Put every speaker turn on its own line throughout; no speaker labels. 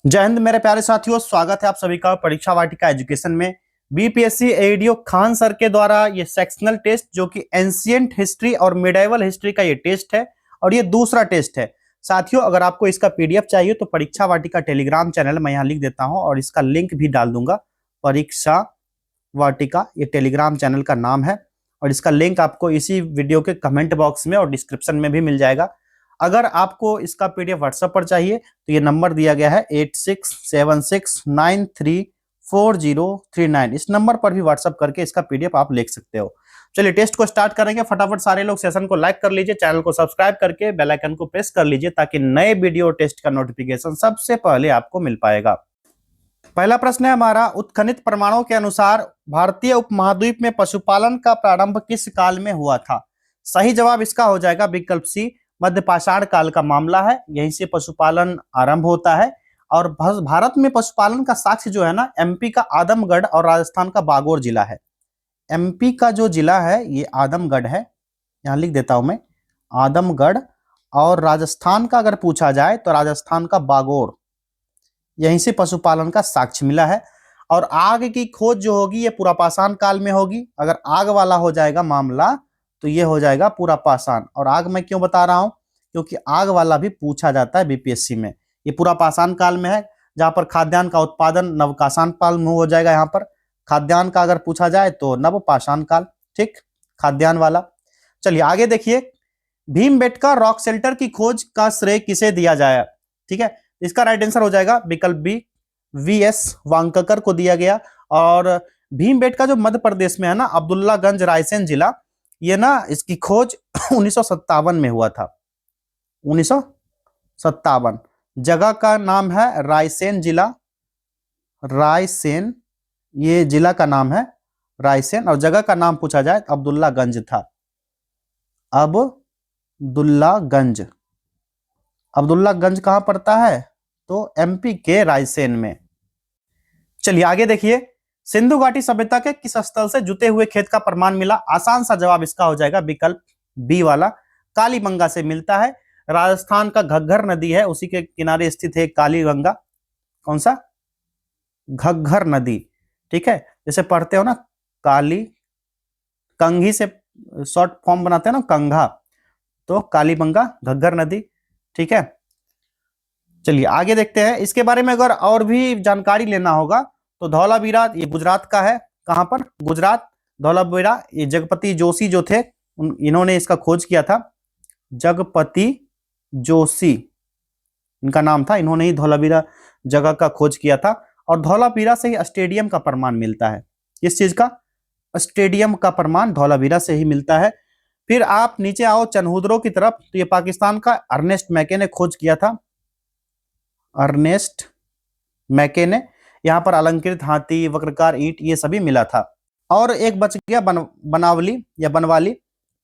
जय हिंद मेरे प्यारे साथियों, स्वागत है आप सभी का परीक्षा वाटिका एजुकेशन में। बीपीएससी एडीओ खान सर के द्वारा ये सेक्शनल टेस्ट जो कि एंशिएंट हिस्ट्री और मिडाइवल हिस्ट्री का ये टेस्ट है और ये दूसरा टेस्ट है। साथियों, अगर आपको इसका पीडीएफ चाहिए तो परीक्षा वाटिका टेलीग्राम चैनल मैं यहाँ लिख देता हूँ और इसका लिंक भी डाल दूंगा। परीक्षा वाटिका ये टेलीग्राम चैनल का नाम है और इसका लिंक आपको इसी वीडियो के कमेंट बॉक्स में और डिस्क्रिप्शन में भी मिल जाएगा। अगर आपको इसका पीडीएफ व्हाट्सएप पर चाहिए तो ये नंबर दिया गया है 8676934039। इस नंबर पर भी व्हाट्सएप करके इसका पीडीएफ आप लिख सकते हो। चलिए टेस्ट को स्टार्ट करेंगे। फटाफट सारे लोग सेशन को लाइक कर लीजिए, चैनल को सब्सक्राइब करके बेल आइकन को प्रेस कर लीजिए ताकि नए वीडियो टेस्ट का नोटिफिकेशन सबसे पहले आपको मिल पाएगा। पहला प्रश्न है हमारा, उत्खनित प्रमाणों के अनुसार भारतीय उपमहाद्वीप में पशुपालन का प्रारंभ किस काल में हुआ था? सही जवाब इसका हो जाएगा विकल्प सी, मध्य पाषाण काल का मामला है। यहीं से पशुपालन आरंभ होता है और भारत में पशुपालन का साक्ष्य जो है ना, एमपी का आदमगढ़ और राजस्थान का बागोर जिला है। एमपी का जो जिला है ये आदमगढ़ है, यहां लिख देता हूं मैं आदमगढ़। और राजस्थान का अगर पूछा जाए तो राजस्थान का बागोर, यहीं से पशुपालन का साक्ष्य मिला है। और आग की खोज जो होगी ये पुरापाषाण काल में होगी। अगर आग वाला हो जाएगा मामला तो ये हो जाएगा पुरापाषाण। और आग मैं क्यों बता रहा हूं, क्योंकि आग वाला भी पूछा जाता है बीपीएससी में। ये पुरापाषाण काल में है, जहां पर खाद्यान्न का उत्पादन नवपाषाण काल में हो जाएगा। यहाँ पर खाद्यान्न का अगर पूछा जाए तो नवपाषाण काल, ठीक, खाद्यान्न वाला। चलिए आगे देखिए, भीमबेटका रॉक शेल्टर की खोज का श्रेय किसे दिया जाए? ठीक है, इसका राइट आंसर हो जाएगा विकल्प बी, वीएस वांककर को दिया गया। और भीमबेटका जो मध्य प्रदेश में है ना, अब्दुल्लागंज रायसेन जिला, ये ना इसकी खोज 1957 में हुआ था। 1957 जगह का नाम है रायसेन जिला, रायसेन ये जिला का नाम है रायसेन। और जगह का नाम पूछा जाए तो अब्दुल्लागंज था, अब्दुल्लागंज। अब्दुल्लागंज कहां पड़ता है? तो एमपी के रायसेन में। चलिए आगे देखिए, सिंधु घाटी सभ्यता के किस स्थल से जुते हुए खेत का प्रमाण मिला? आसान सा जवाब इसका हो जाएगा विकल्प बी वाला, कालीबंगा से मिलता है। राजस्थान का घग्घर नदी है, उसी के किनारे स्थित है कालीबंगा। कौन सा? घग्घर नदी, ठीक है। जैसे पढ़ते हो ना काली, कंघी से शॉर्ट फॉर्म बनाते हैं ना कंघा, तो कालीबंगा घग्घर नदी, ठीक है। चलिए आगे देखते हैं। इसके बारे में अगर और भी जानकारी लेना होगा तो धौलावीरा ये गुजरात का है। कहां पर? गुजरात। धौलावीरा ये जगपति जोशी जो थे इन्होंने इसका खोज किया था। जगपति जोशी इनका नाम था, इन्होंने ही धौलावीरा जगह का खोज किया था। और धौलावीरा से ही स्टेडियम का प्रमाण मिलता है। किस चीज का? स्टेडियम का प्रमाण धौलावीरा से ही मिलता है। फिर आप नीचे आओ चनहुदरों की तरफ, तो ये पाकिस्तान का अर्नेस्ट मैके ने खोज किया था। अर्नेस्ट मैके ने, यहाँ पर अलंकृत हाथी, वक्रकार ईंट ये सभी मिला था। और एक बच गया बनावली या बनवाली।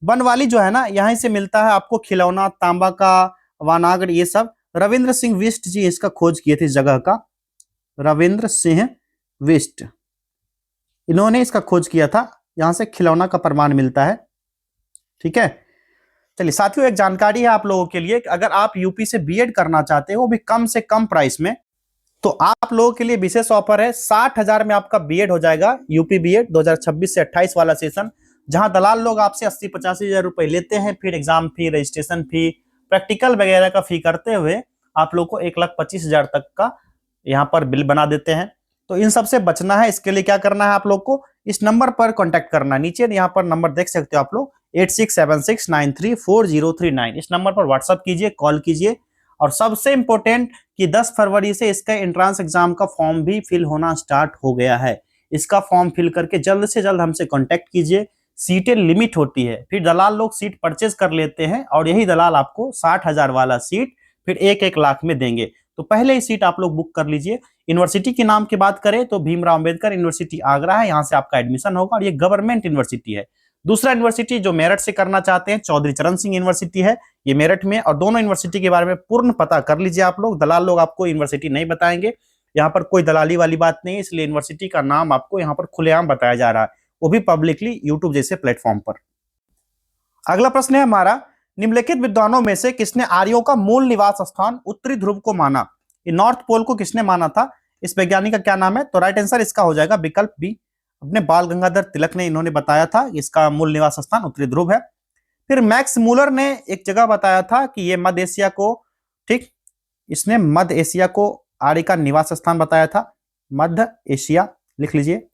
बनवाली जो है ना, यहीं से मिलता है आपको खिलौना, तांबा का वानागर, ये सब रविंद्र सिंह बिष्ट जी इसका खोज किए थे इस जगह का। रविंद्र सिंह बिष्ट इन्होंने इसका खोज किया था, यहां से खिलौना का प्रमाण मिलता है, ठीक है। चलिए साथियों, एक जानकारी है आप लोगों के लिए, अगर आप यूपी से बीएड करना चाहते हो वो भी कम से कम प्राइस में, तो आप लोगों के लिए विशेष ऑफर है। 60,000 में आपका बीएड हो जाएगा, यूपी बीएड 2026 से 28 वाला सेशन, जहां दलाल लोग आपसे 80-85 हजार रुपए लेते हैं। फिर एग्जाम फी, रजिस्ट्रेशन फी, प्रैक्टिकल वगैरह का फी करते हुए आप लोग को 1,25,000 तक का यहाँ पर बिल बना देते हैं। तो इन सबसे बचना है, इसके लिए क्या करना है आप लोग को? इस नंबर पर कॉन्टेक्ट करना है। नीचे यहाँ पर नंबर देख सकते हो आप लोग, 8676934039। इस नंबर पर व्हाट्सअप कीजिए, कॉल कीजिए। और सबसे इंपॉर्टेंट कि 10 फरवरी से इसका एंट्रेंस एग्जाम का फॉर्म भी फिल होना स्टार्ट हो गया है। इसका फॉर्म फिल करके जल्द से जल्द हमसे कांटेक्ट कीजिए। सीटें लिमिट होती है, फिर दलाल लोग सीट परचेज कर लेते हैं और यही दलाल आपको 60,000 वाला सीट फिर 1-1 लाख में देंगे। तो पहले ही सीट आप लोग बुक कर लीजिए। यूनिवर्सिटी के नाम की बात करें तो भीमराव अंबेडकर यूनिवर्सिटी आगरा है, यहाँ से आपका एडमिशन होगा और ये गवर्नमेंट यूनिवर्सिटी है। दूसरा यूनिवर्सिटी जो मेरठ से करना चाहते हैं, चौधरी चरण सिंह यूनिवर्सिटी है, ये मेरठ में। और दोनों यूनिवर्सिटी के बारे में पूर्ण पता कर लीजिए आप लोग, दलाल लोग आपको यूनिवर्सिटी नहीं बताएंगे। यहाँ पर कोई दलाली वाली बात नहीं है, इसलिए यूनिवर्सिटी का नाम आपको यहाँ पर खुलेआम बताया जा रहा है, वो भी पब्लिकली यूट्यूब जैसे प्लेटफॉर्म पर। अगला प्रश्न है हमारा, निम्नलिखित विद्वानों में से किसने आर्यों का मूल निवास स्थान उत्तरी ध्रुव को माना? ये नॉर्थ पोल को किसने माना था, इस वैज्ञानिक का क्या नाम है? तो राइट आंसर इसका हो जाएगा विकल्प बी, अपने बाल गंगाधर तिलक ने इन्होंने बताया था इसका मूल निवास स्थान उत्तरी ध्रुव है। फिर मैक्स मूलर ने एक जगह बताया था कि ये मध्य एशिया को, ठीक, इसने मध्य एशिया को आर्य का निवास स्थान बताया था, मध्य एशिया लिख लीजिए।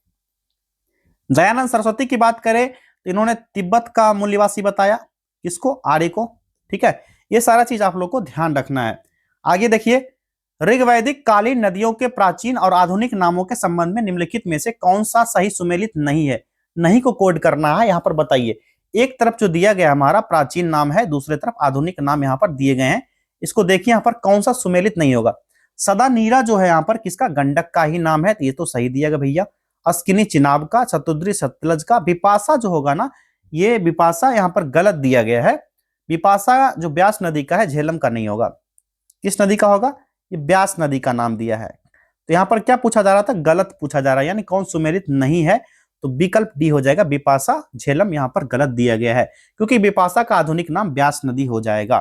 दयानंद सरस्वती की बात करें तो इन्होंने तिब्बत का मूल निवासी बताया, किसको? आर्य को। ठीक है, ये सारा चीज आप लोग को ध्यान रखना है। आगे देखिए, ऋग्वैदिक कालीन नदियों के प्राचीन और आधुनिक नामों के संबंध में निम्नलिखित में से कौन सा सही सुमेलित नहीं है? नहीं को कोड करना है यहां पर, बताइए। एक तरफ जो दिया गया हमारा प्राचीन नाम है, दूसरे तरफ आधुनिक नाम यहां पर दिए गए हैं, इसको देखिए यहां पर कौन सा सुमेलित नहीं होगा। सदा नीरा जो है यहां पर किसका? गंडक का ही नाम है, तो ये तो सही दिया गया भैया। अस्किनी चिनाब का, शतुद्री सतलज का। बिपाशा जो होगा ना, ये बिपाशा यहां पर गलत दिया गया है। बिपाशा जो ब्यास नदी का है, झेलम का नहीं होगा। किस नदी का होगा? ये ब्यास नदी का नाम दिया है। तो यहां पर क्या पूछा जा रहा था? गलत पूछा जा रहा है, यानी कौन सुमेलित नहीं है, तो विकल्प डी हो जाएगा, बिपाशा। झेलम यहां पर गलत दिया गया है, क्योंकि बिपाशा का आधुनिक नाम ब्यास नदी हो जाएगा।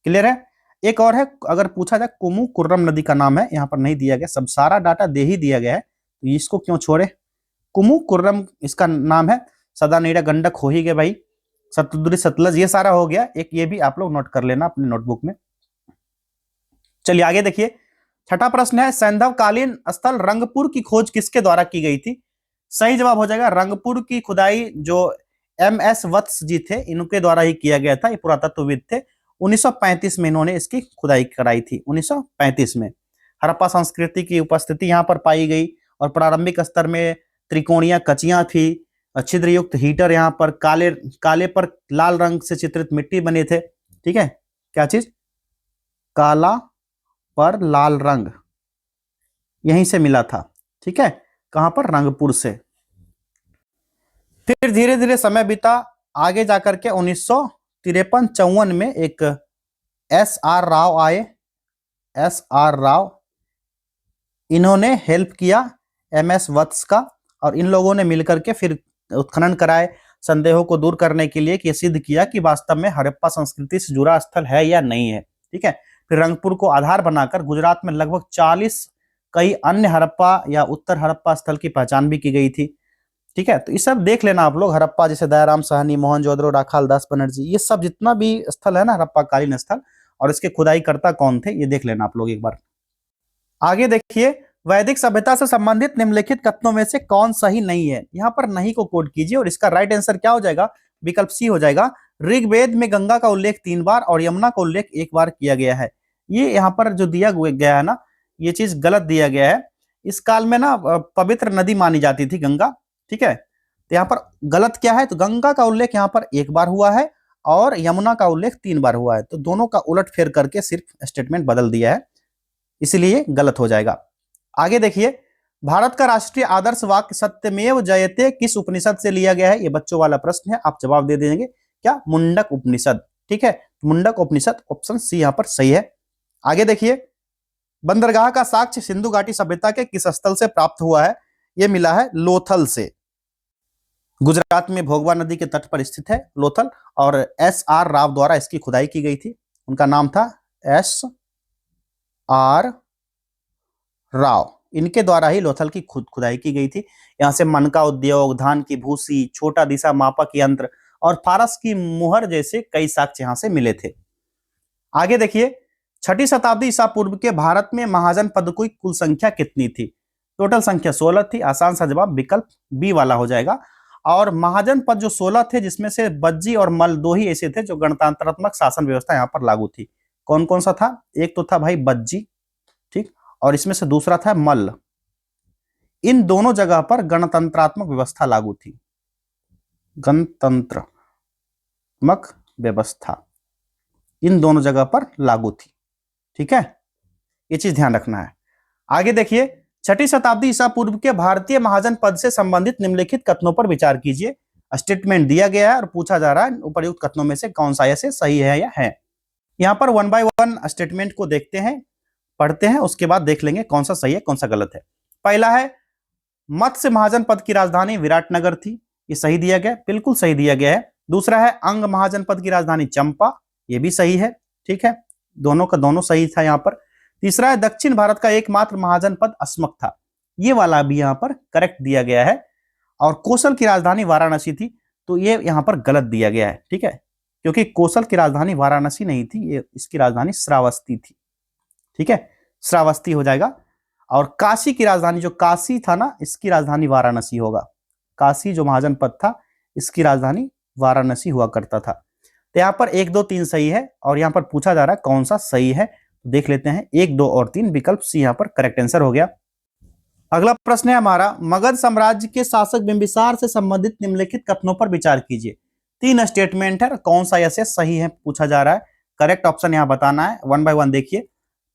क्लियर है? एक और है, अगर पूछा जाए कुमु कुर्रम नदी का नाम है, यहां पर नहीं दिया गया, सब सारा डाटा दे ही दिया गया है, तो इसको क्यों छोड़े? कुमु कुर्रम इसका नाम है। सदा नीरा गंडक हो ही गया भाई, शतुद्री सतलज ये सारा हो गया। एक ये भी आप लोग नोट कर लेना अपने नोटबुक में। चलिए आगे देखिए, छठा प्रश्न है, सैंधवकालीन स्थल रंगपुर की खोज किसके द्वारा की गई थी? सही जवाब हो जाएगा रंगपुर की खुदाई जो MS वत्स जी थे, इनके द्वारा ही किया गया था। ये पुरातत्वविद थे, 1935 में इन्होंने इसकी खुदाई कराई थी, 1935 में। हड़प्पा संस्कृति की उपस्थिति यहाँ पर पाई गई, और प्रारंभिक स्तर में त्रिकोणीय कचियां थी, छिद्र युक्त हीटर, यहाँ पर काले काले पर लाल रंग से चित्रित मिट्टी बने थे। ठीक है, क्या चीज? काला पर लाल रंग यहीं से मिला था। ठीक है, कहां पर? रंगपुर से। फिर धीरे धीरे समय बीता, आगे जाकर के 1953-54 में एक SR राव आए। SR राव, इन्होंने हेल्प किया MS वत्स का, और इन लोगों ने मिलकर के फिर उत्खनन कराए, संदेहों को दूर करने के लिए, कि सिद्ध किया कि वास्तव में हड़प्पा संस्कृति से जुड़ा स्थल है या नहीं है। ठीक है, फिर रंगपुर को आधार बनाकर गुजरात में लगभग 40 कई अन्य हड़प्पा या उत्तर हड़प्पा स्थल की पहचान भी की गई थी। ठीक है, तो ये सब देख लेना आप लोग। हड़प्पा जैसे दयाराम साहनी, मोहनजोदड़ो, राखाल दास बनर्जी, ये सब जितना भी स्थल है ना हड़प्पा कालीन स्थल, और इसके खुदाई करता कौन थे, ये देख लेना आप लोग एक बार। आगे देखिए, वैदिक सभ्यता से संबंधित निम्नलिखित कथनों में से कौन सही नहीं है? यहां पर नहीं को कोड कीजिए, और इसका राइट आंसर क्या हो जाएगा? विकल्प सी हो जाएगा। ऋग्वेद में गंगा का उल्लेख 3 बार और यमुना का उल्लेख 1 बार किया गया है। ये यहाँ पर जो दिया गया है ना, ये चीज गलत दिया गया है। इस काल में ना पवित्र नदी मानी जाती थी गंगा। ठीक है, तो यहाँ पर गलत क्या है? तो गंगा का उल्लेख यहाँ पर 1 बार हुआ है, और यमुना का उल्लेख 3 बार हुआ है। तो दोनों का उलट फेर करके सिर्फ स्टेटमेंट बदल दिया है, इसलिए गलत हो जाएगा। आगे देखिए, भारत का राष्ट्रीय आदर्श वाक्य सत्यमेव जयते किस उपनिषद से लिया गया है? ये बच्चों वाला प्रश्न है, आप जवाब दे देंगे। क्या? मुंडक उपनिषद। ठीक है, मुंडक उपनिषद, ऑप्शन सी यहां पर सही है। आगे देखिए, बंदरगाह का साक्ष्य सिंधु घाटी सभ्यता के किस स्थल से प्राप्त हुआ है? यह मिला है लोथल से। गुजरात में भोगवा नदी के तट पर स्थित है लोथल, और SR राव द्वारा इसकी खुदाई की गई थी। उनका नाम था SR राव, इनके द्वारा ही लोथल की खुदाई की गई थी। यहां से मनका उद्योग, धान की भूसी, छोटा दिशा मापक यंत्र और फारस की मुहर जैसे कई साक्ष्य यहां से मिले थे। आगे देखिए, 6ठी शताब्दी ईसा पूर्व के भारत में महाजन पद की कुल संख्या कितनी थी? टोटल संख्या 16 थी। आसान सा जवाब विकल्प बी वाला हो जाएगा। और महाजन पद जो 16 थे, जिसमें से बज्जी और मल 2 ही ऐसे थे जो गणतंत्रात्मक शासन व्यवस्था यहाँ पर लागू थी। कौन कौन सा था? एक तो था भाई बज्जी, ठीक, और इसमें से दूसरा था मल्ल। इन दोनों जगह पर गणतंत्रात्मक व्यवस्था लागू थी, गणतंत्रात्मक व्यवस्था इन दोनों जगह पर लागू थी। ठीक है, ये चीज ध्यान रखना है। आगे देखिए, 6ठी शताब्दी ईसा पूर्व के भारतीय महाजन पद से संबंधित निम्नलिखित कथनों पर विचार कीजिए। स्टेटमेंट दिया गया है और पूछा जा रहा है उपर्युक्त कथनों में से कौन सा ऐसे सही है या है। यहां पर 1 बाय 1 स्टेटमेंट को देखते हैं, पढ़ते हैं, उसके बाद देख लेंगे कौन सा सही है कौन सा गलत है। पहला है, मत्स्य महाजन पद की राजधानी विराटनगर थी। ये सही दिया गया, बिल्कुल सही दिया गया है। दूसरा है, अंग महाजन पद की राजधानी चंपा। ये भी सही है। ठीक है, दोनों का दोनों सही था यहाँ पर। तीसरा है दक्षिण भारत का एकमात्र महाजनपद अस्मक था, ये वाला भी यहाँ पर करेक्ट दिया गया है। और कोसल की राजधानी वाराणसी थी, तो ये यहाँ पर गलत दिया गया है, ठीक है, क्योंकि कोसल की राजधानी वाराणसी नहीं थी, ये इसकी राजधानी श्रावस्ती थी, ठीक है, श्रावस्ती हो जाएगा। और काशी की राजधानी, जो काशी था ना, इसकी राजधानी वाराणसी होगा। काशी जो महाजनपद था, इसकी राजधानी वाराणसी हुआ करता था। तो यहाँ पर 1 2 3 सही है, और यहाँ पर पूछा जा रहा है कौन सा सही है, देख लेते हैं। 1 2 और 3, विकल्प सी यहाँ पर करेक्ट आंसर हो गया। अगला प्रश्न है हमारा, मगध साम्राज्य के शासक बिंबिसार से संबंधित निम्नलिखित कथनों पर विचार कीजिए। 3 स्टेटमेंट है, कौन सा ऐसे सही है पूछा जा रहा है। करेक्ट ऑप्शन यहाँ बताना है, 1 बाय 1 देखिए।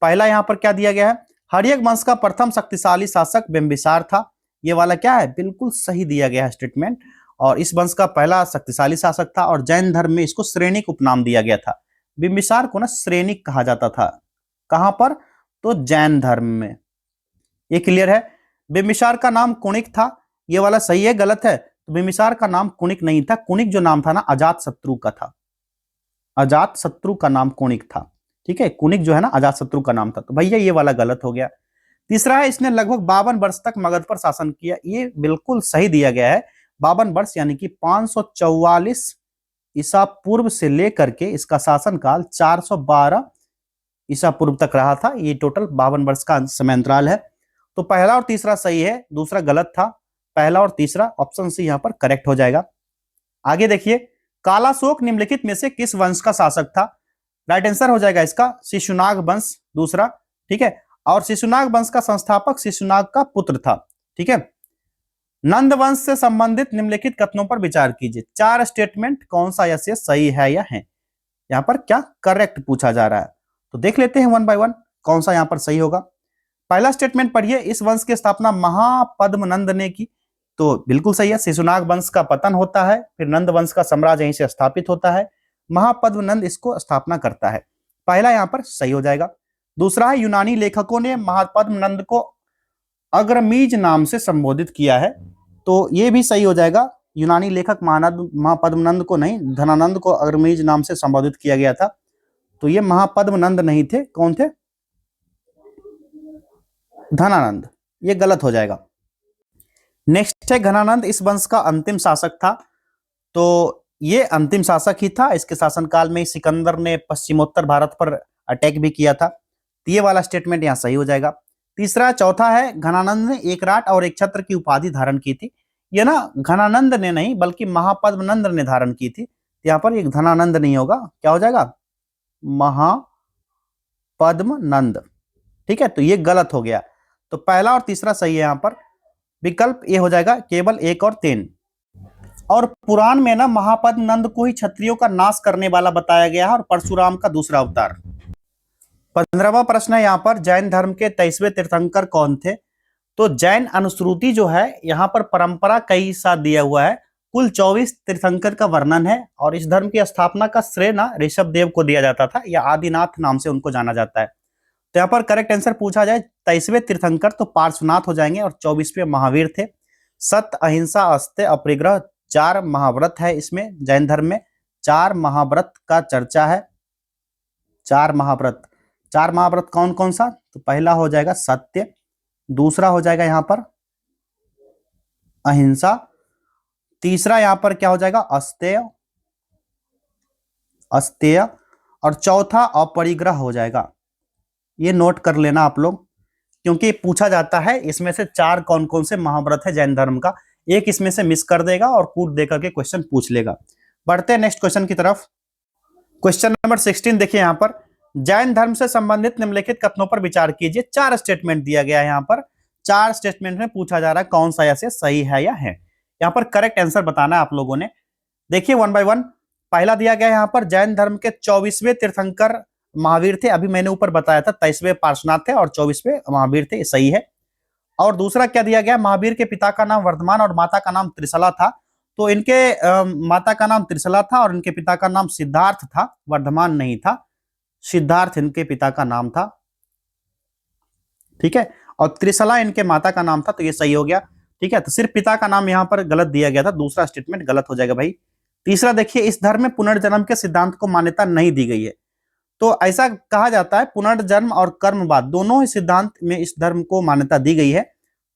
पहला यहाँ पर क्या दिया गया है, हर्यक वंश का प्रथम शक्तिशाली शासक बिंबिसार था, ये वाला क्या है, बिल्कुल सही दिया गया है स्टेटमेंट। और इस वंश का पहला शक्तिशाली शासक था, और जैन धर्म में इसको श्रेणिक उपनाम दिया गया था। बिंबिसार को ना श्रेणिक कहा जाता था, कहां पर, तो जैन धर्म में। ये क्लियर है। बिंबिसार का नाम कुणिक था, ये वाला सही है, गलत है। तो बिंबिसार का नाम कुणिक नहीं था, कुणिक जो नाम था ना अजात शत्रु का था, अजात शत्रु का नाम कुणिक था, ठीक है, कुणिक जो है ना अजात शत्रु का नाम था। तो भैया ये वाला गलत हो गया। तीसरा है, इसने लगभग 52 वर्ष तक मगध पर शासन किया, ये बिल्कुल सही दिया गया है। 52 वर्ष यानी कि 544 ईसा पूर्व से लेकर के इसका शासनकाल 412 ईसा पूर्व तक रहा था, ये टोटल 52 वर्ष का समय अंतराल है। तो पहला और तीसरा सही है, दूसरा गलत था। पहला और तीसरा ऑप्शन सी यहां पर करेक्ट हो जाएगा। आगे देखिए, कालाशोक निम्नलिखित में से किस वंश का शासक था। राइट आंसर हो जाएगा इसका शिशुनाग वंश, दूसरा, ठीक है। और शिशुनाग वंश का संस्थापक शिशुनाग का पुत्र था, ठीक है। नंद वंश से संबंधित निम्नलिखित कथनों पर विचार कीजिए। 4 स्टेटमेंट, कौन सा ऐसे सही है या है, यहाँ पर क्या करेक्ट पूछा जा रहा है। तो देख लेते हैं 1 बाय 1 कौन सा यहाँ पर सही होगा। पहला स्टेटमेंट पढ़िए, इस वंश की स्थापना महापद्मनंद ने की, तो बिल्कुल सही है। शिशुनाग वंश का पतन होता है, फिर नंद वंश का साम्राज्य यहीं से स्थापित होता है, महापद्मनंद इसको स्थापना करता है, पहला यहाँ पर सही हो जाएगा। दूसरा है, यूनानी लेखकों ने महापद्मनंद को अग्रमीज नाम से संबोधित किया है, तो ये भी सही हो जाएगा। यूनानी लेखक महापद्मनंद को नहीं, धनानंद को अग्रमीज नाम से संबोधित किया गया था, तो ये महापद्मनंद नहीं थे, कौन थे, धनानंद, ये गलत हो जाएगा। नेक्स्ट है, घनानंद इस वंश का अंतिम शासक था, तो ये अंतिम शासक ही था। इसके शासनकाल में सिकंदर ने पश्चिमोत्तर भारत पर अटैक भी किया था, तो ये वाला स्टेटमेंट यहाँ सही हो जाएगा। तीसरा, चौथा है, घनानंद ने एक राट और एक छत्र की उपाधि धारण की थी, ये ना घनानंद ने नहीं बल्कि महापद्मनंद ने धारण की थी, तो यहाँ पर एक धनानंद नहीं होगा, क्या हो जाएगा, महापद्मनंद, ठीक है, तो ये गलत हो गया। तो पहला और तीसरा सही है, यहाँ पर विकल्प ए हो जाएगा, केवल 1 और 3। और पुराण में ना महापद्मनंद को ही क्षत्रियों का नाश करने वाला बताया गया है, और परशुराम का दूसरा अवतार। 15वां प्रश्न है यहाँ पर, जैन धर्म के 23वें तीर्थंकर कौन थे। तो जैन अनुश्रुति जो है यहाँ पर परंपरा कई साथ दिया हुआ है, कुल 24 तीर्थंकर का वर्णन है, और इस धर्म की स्थापना का श्रेय ना ऋषभ देव को दिया जाता था, या आदिनाथ नाम से उनको जाना जाता है। तो यहाँ पर करेक्ट आंसर पूछा जाए 23वें तीर्थंकर तो पार्श्वनाथ हो जाएंगे, और 24वें महावीर थे। सत्य, अहिंसा, अस्त्य, अपरिग्रह 4 महाव्रत है इसमें, जैन धर्म में 4 महाव्रत का चर्चा है। 4 महाव्रत, 4 महाव्रत कौन कौन सा, तो पहला हो जाएगा सत्य, दूसरा हो जाएगा यहाँ पर अहिंसा, तीसरा यहाँ पर क्या हो जाएगा अस्तेय, अस्तेय, और चौथा अपरिग्रह हो जाएगा। ये नोट कर लेना आप लोग, क्योंकि पूछा जाता है इसमें से 4 कौन कौन से महाव्रत है जैन धर्म का, एक इसमें से मिस कर देगा और कूट देकर के क्वेश्चन पूछ लेगा। बढ़ते हैं नेक्स्ट क्वेश्चन की तरफ। क्वेश्चन नंबर 16 देखिए, यहाँ पर जैन धर्म से संबंधित निम्नलिखित कथनों पर विचार कीजिए। 4 स्टेटमेंट दिया गया है, यहाँ पर 4 स्टेटमेंट में पूछा जा रहा है कौन सा ऐसे सही है या है। यहाँ पर करेक्ट आंसर बताना है आप लोगों ने। देखिए 1 बाय 1। पहला दिया गया है यहाँ पर, जैन धर्म के 24वें तीर्थंकर महावीर थे, अभी मैंने ऊपर बताया था 23वें पार्श्वनाथ थे और 24वें महावीर थे, सही है। और दूसरा क्या दिया गया, महावीर के पिता का नाम वर्धमान और माता का नाम त्रिशला था, तो इनके माता का नाम त्रिशला था और इनके पिता का नाम सिद्धार्थ था, वर्धमान नहीं था, सिद्धार्थ इनके पिता का नाम था, ठीक है, और त्रिशला इनके माता का नाम था, तो ये सही हो गया, ठीक है। तो सिर्फ पिता का नाम यहाँ पर गलत दिया गया था, दूसरा स्टेटमेंट गलत हो जाएगा भाई। तीसरा देखिए, इस धर्म में पुनर्जन्म के सिद्धांत को मान्यता नहीं दी गई है, तो ऐसा कहा जाता है पुनर्जन्म और कर्मवाद दोनों ही सिद्धांत में इस धर्म को मान्यता दी गई है।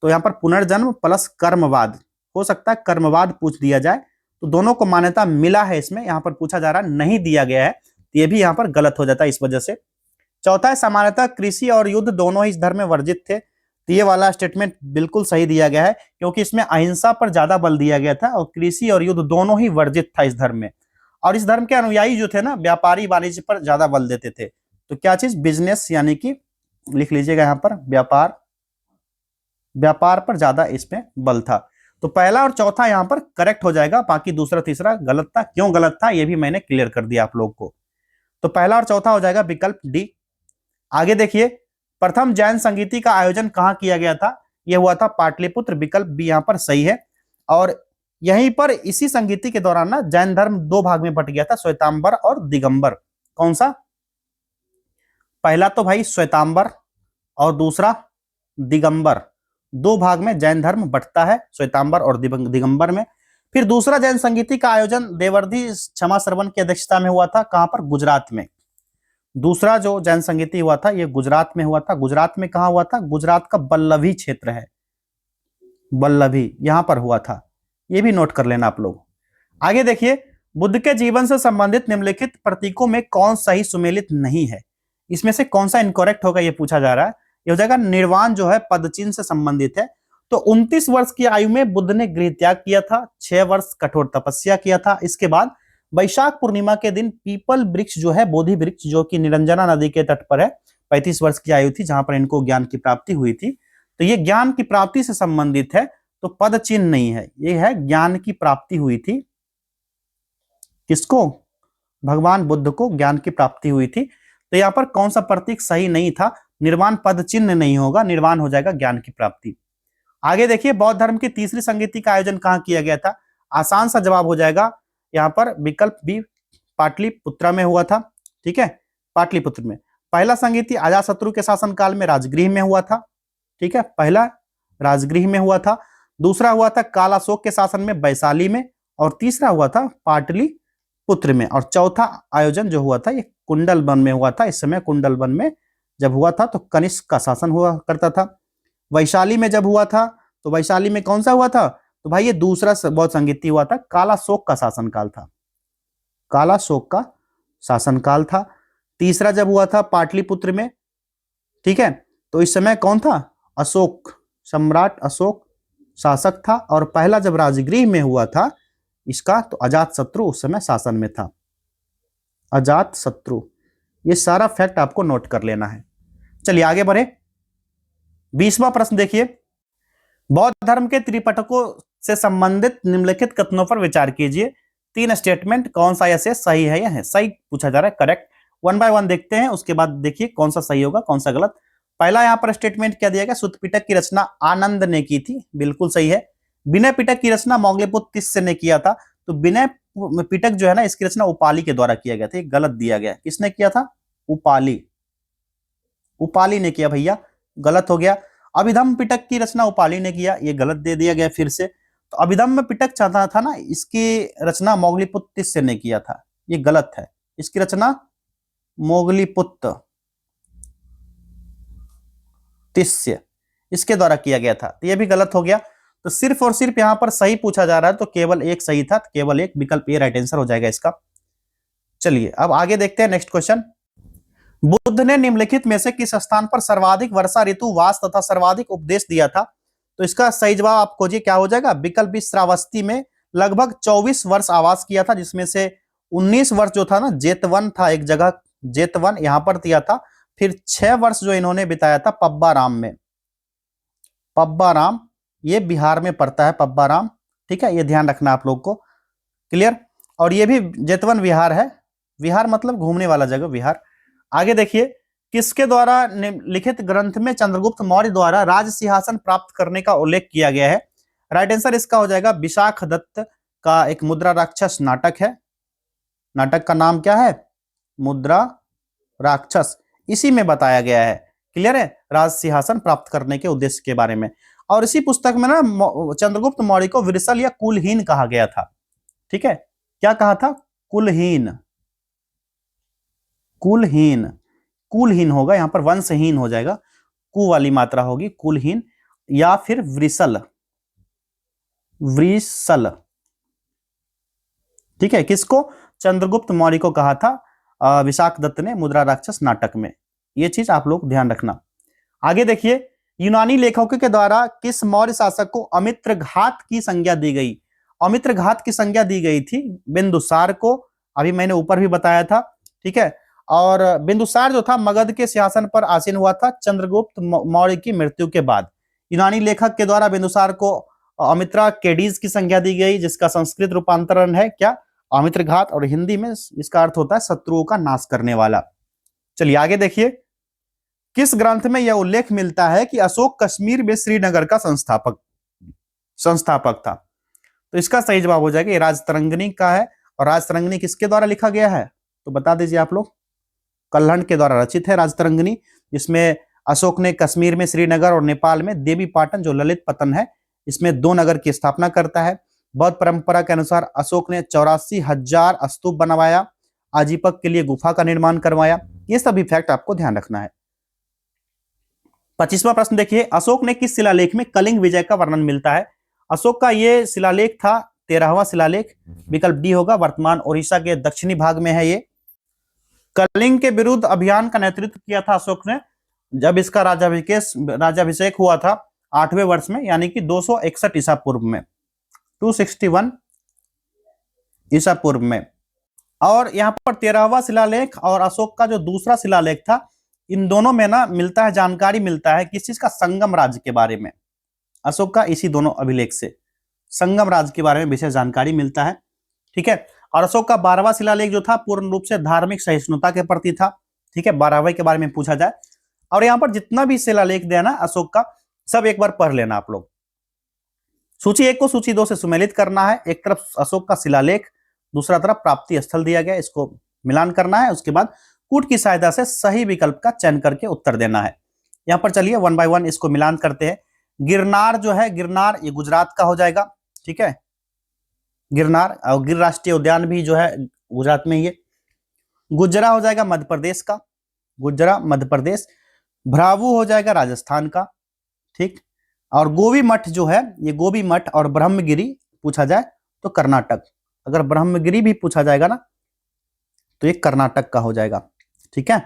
तो यहाँ पर पुनर्जन्म प्लस कर्मवाद, हो सकता है कर्मवाद पूछ दिया जाए, तो दोनों को मान्यता मिला है इसमें, यहाँ पर पूछा जा रहा नहीं दिया गया है, तो ये भी यहाँ पर गलत हो जाता है इस वजह से। चौथा है सामान्यतः कृषि और युद्ध दोनों ही इस धर्म में वर्जित थे, तो ये वाला स्टेटमेंट बिल्कुल सही दिया गया है, क्योंकि इसमें अहिंसा पर ज्यादा बल दिया गया था और कृषि और युद्ध दोनों ही वर्जित था इस धर्म में। और इस धर्म के अनुयायी जो थे ना, व्यापारी वाणिज्य पर ज्यादा बल देते थे। तो क्या चीज, बिजनेस, यानी कि लिख लीजिएगा यहाँ पर व्यापार, व्यापार पर ज्यादा इसमें बल था। तो पहला और चौथा यहाँ पर करेक्ट हो जाएगा, बाकी दूसरा तीसरा गलत था। क्यों गलत था ये भी मैंने क्लियर कर दिया आप लोग को। तो पहला और चौथा हो जाएगा विकल्प डी। आगे देखिए, प्रथम जैन संगीति का आयोजन कहां किया गया था? यह हुआ था पाटलिपुत्र, विकल्प बी यहां पर सही है। और यहीं पर इसी संगीति के दौरान ना जैन धर्म दो भाग में बट गया था, श्वेतांबर और दिगंबर। कौन सा? पहला तो भाई श्वेतांबर और दूसरा दिगंबर, दो भाग में जैन धर्म बटता है, श्वेतांबर और दिगंबर में। फिर दूसरा जैन संगीति का आयोजन देवर्धि क्षमा श्रवण की अध्यक्षता में हुआ था, कहां पर? गुजरात में। दूसरा जो जैन संगीति हुआ था ये गुजरात में हुआ था। गुजरात में कहां हुआ था? गुजरात का बल्लभी क्षेत्र है, बल्लभी यहां पर हुआ था, ये भी नोट कर लेना आप लोग। आगे देखिए, बुद्ध के जीवन से संबंधित निम्नलिखित प्रतीकों में कौन सही सुमेलित नहीं है? इसमें से कौन सा इनकरेक्ट होगा ये पूछा जा रहा है। ये हो जाएगा निर्वाण जो है पद चिन्ह से संबंधित है। तो 29 वर्ष की आयु में बुद्ध ने गृह त्याग किया था, 6 वर्ष कठोर तपस्या किया था। इसके बाद वैशाख पूर्णिमा के दिन पीपल वृक्ष जो है, बोधि वृक्ष जो कि निरंजना नदी के तट पर है, 35 वर्ष की आयु थी जहां पर इनको ज्ञान की प्राप्ति हुई थी। तो ये ज्ञान की प्राप्ति से संबंधित है, तो पद चिन्ह नहीं है, ये है ज्ञान की प्राप्ति हुई थी। किसको? भगवान बुद्ध को ज्ञान की प्राप्ति हुई थी। तो यहाँ पर कौन सा प्रतीक सही नहीं था? निर्वाण पद चिन्ह नहीं होगा, निर्वाण हो जाएगा ज्ञान की प्राप्ति। आगे देखिए, बौद्ध धर्म की तीसरी संगीति का आयोजन कहां किया गया था? आसान सा जवाब हो जाएगा यहाँ पर विकल्प बी, पाटलिपुत्र में हुआ था। ठीक है, पाटलिपुत्र में। पहला संगीति अजातशत्रु के शासनकाल में राजगृह में हुआ था। ठीक है, पहला राजगृह में हुआ था। दूसरा हुआ था काल अशोक के शासन में वैशाली में, और तीसरा हुआ था पाटलिपुत्र में। और चौथा आयोजन जो हुआ था ये कुंडलवन में हुआ था। इस समय कुंडलवन में जब हुआ था तो कनिष्क का शासन हुआ करता था। वैशाली में जब हुआ था तो वैशाली में कौन सा हुआ था? तो भाई ये दूसरा बौद्ध संगीति हुआ था, कालाशोक का शासनकाल था, कालाशोक का शासनकाल था। तीसरा जब हुआ था पाटलिपुत्र में। ठीक है, तो इस समय कौन था? अशोक, सम्राट अशोक शासक था। और पहला जब राजगृह में हुआ था इसका, तो अजातशत्रु उस समय शासन में था, अजातशत्रु। ये सारा फैक्ट आपको नोट कर लेना है। चलिए आगे बढ़े। 20वां प्रश्न देखिए, बौद्ध धर्म के त्रिपिटकों से संबंधित निम्नलिखित कथनों पर विचार कीजिए। 3 स्टेटमेंट, कौन सा ऐसे सही है या है? सही पूछा जा रहा है, करेक्ट। 1 बाय 1 देखते हैं, उसके बाद देखिए कौन सा सही होगा कौन सा गलत। पहला यहाँ पर स्टेटमेंट क्या दिया गया? सुत्त पिटक की रचना आनंद ने की थी, बिल्कुल सही है। विनय पिटक की रचना मौग्लिपुत्र तिस्य ने किया था। तो विनय पिटक जो है ना, इसकी रचना उपाली के द्वारा किया गया था, गलत दिया गया। किसने किया था? उपाली, उपाली ने किया भैया, गलत हो गया। अभिधम्म पिटक की रचना उपाली ने किया, ये गलत दे दिया गया फिर से। तो अभिधम्म पिटक चाहता था ना, इसकी रचना मौग्लिपुत्र तिस्य ने किया था, ये गलत है। इसकी रचना मौग्लिपुत्र तिस्य इसके द्वारा किया गया था, तो ये भी गलत हो गया। तो सिर्फ और सिर्फ यहां पर सही पूछा जा रहा है, तो केवल एक सही था, केवल एक, विकल्प ए राइट आंसर हो जाएगा इसका। चलिए अब आगे देखते हैं नेक्स्ट क्वेश्चन। बुद्ध ने निम्नलिखित में से किस स्थान पर सर्वाधिक वर्षा ऋतु वास तथा सर्वाधिक उपदेश दिया था? तो इसका सही जवाब आप खोजिए, क्या हो जाएगा? विकल्प बी, श्रावस्ती में लगभग 24 वर्ष आवास किया था, जिसमें से 19 वर्ष जो था ना जेतवन था, एक जगह जेतवन यहां पर दिया था। फिर 6 वर्ष जो इन्होंने बिताया था पब्बाराम में, पब्बाराम ये बिहार में पड़ता है पब्बाराम। ठीक है, ये ध्यान रखना आप लोग को, क्लियर। और ये भी जेतवन विहार है, विहार मतलब घूमने वाला जगह विहार। आगे देखिए, किसके द्वारा लिखित ग्रंथ में चंद्रगुप्त मौर्य द्वारा राज सिंहासन प्राप्त करने का उल्लेख किया गया है? राइट आंसर इसका हो जाएगा विशाख दत्त का एक मुद्रा राक्षस नाटक है। नाटक का नाम क्या है? मुद्रा राक्षस। इसी में बताया गया है, क्लियर है, राज सिंहासन प्राप्त करने के उद्देश्य के बारे में। और इसी पुस्तक में ना चंद्रगुप्त मौर्य को विरसल या कुलहीन कहा गया था। ठीक है, क्या कहा था? कुलहीन, कुलहीन, कुलहीन होगा यहाँ पर, वंशहीन हो जाएगा, कु वाली मात्रा होगी, कुलहीन, या फिर वृषल, वृषल। ठीक है, किसको? चंद्रगुप्त मौर्य को कहा था विशाख दत्त ने मुद्रा राक्षस नाटक में। ये चीज आप लोग ध्यान रखना। आगे देखिए, यूनानी लेखकों के द्वारा किस मौर्य शासक को अमित्र घात की संज्ञा दी गई? अमित्र घात की संज्ञा दी गई थी बिंदुसार को, अभी मैंने ऊपर भी बताया था। ठीक है, और बिंदुसार जो था मगध के सिंहासन पर आसीन हुआ था चंद्रगुप्त मौर्य की मृत्यु के बाद। यूनानी लेखक के द्वारा बिंदुसार को अमित्रा केडीज की संज्ञा दी गई, जिसका संस्कृत रूपांतरण है क्या? अमित्र घात, और हिंदी में इसका अर्थ होता है शत्रुओं का नाश करने वाला। चलिए आगे देखिए, किस ग्रंथ में यह उल्लेख मिलता है कि अशोक कश्मीर में श्रीनगर का संस्थापक था? तो इसका सही जवाब हो जाएगा, ये राजतरंगिणी का है। और राजतरंगिणी किसके द्वारा लिखा गया है? तो बता दीजिए आप लोग। कल्हण के द्वारा रचित है राजतरंगिणी, जिसमें अशोक ने कश्मीर में श्रीनगर और नेपाल में देवी पाटन जो ललित पतन है, इसमें 2 नगर की स्थापना करता है। बौद्ध परंपरा के अनुसार अशोक ने 84,000 स्तूप बनवाया, आजीपक के लिए गुफा का निर्माण करवाया। ये सभी फैक्ट आपको ध्यान रखना है। 25वां प्रश्न देखिए, अशोक ने किस शिलालेख में कलिंग विजय का वर्णन मिलता है? अशोक का ये शिलालेख था 13वां शिलालेख, विकल्प डी होगा, वर्तमान ओडिशा के दक्षिणी भाग में है ये। कलिंग के विरुद्ध अभियान का नेतृत्व किया था अशोक ने, जब इसका राज्याभिषेक हुआ था 8वें वर्ष में, यानी कि 261 ईसा पूर्व में, 261 ईसा पूर्व में। और यहाँ पर 13वां शिलालेख और अशोक का जो दूसरा शिलालेख था, इन दोनों में ना मिलता है, जानकारी मिलता है किस चीज का? संगम राज्य के बारे में। अशोक का इसी दोनों अभिलेख से संगम राज्य के बारे में विशेष जानकारी मिलता है। ठीक है, और अशोक का 12वां शिलालेख जो था पूर्ण रूप से धार्मिक सहिष्णुता के प्रति था। ठीक है, 12वें के बारे में पूछा जाए। और यहाँ पर जितना भी शिलालेख दिया ना अशोक का, सब एक बार पढ़ लेना आप लोग। सूची 1 को सूची 2 से सुमेलित करना है। एक तरफ अशोक का शिलालेख, दूसरा तरफ प्राप्ति स्थल दिया गया, इसको मिलान करना है। उसके बाद कूट की सहायता से सही विकल्प का चयन करके उत्तर देना है। यहाँ पर चलिए 1 बाय 1 इसको मिलान करते हैं। गिरनार जो है, गिरनार ये गुजरात का हो जाएगा। ठीक है, गिरनार, और गिर राष्ट्रीय उद्यान भी जो है गुजरात में ही है। गुजरा हो जाएगा मध्य प्रदेश का, गुजरा मध्य प्रदेश। भ्रावू हो जाएगा राजस्थान का। ठीक, और गोवी मठ जो है, ये गोवी मठ और ब्रह्मगिरी पूछा जाए तो कर्नाटक। अगर ब्रह्मगिरी भी पूछा जाएगा ना तो ये कर्नाटक का हो जाएगा। ठीक है,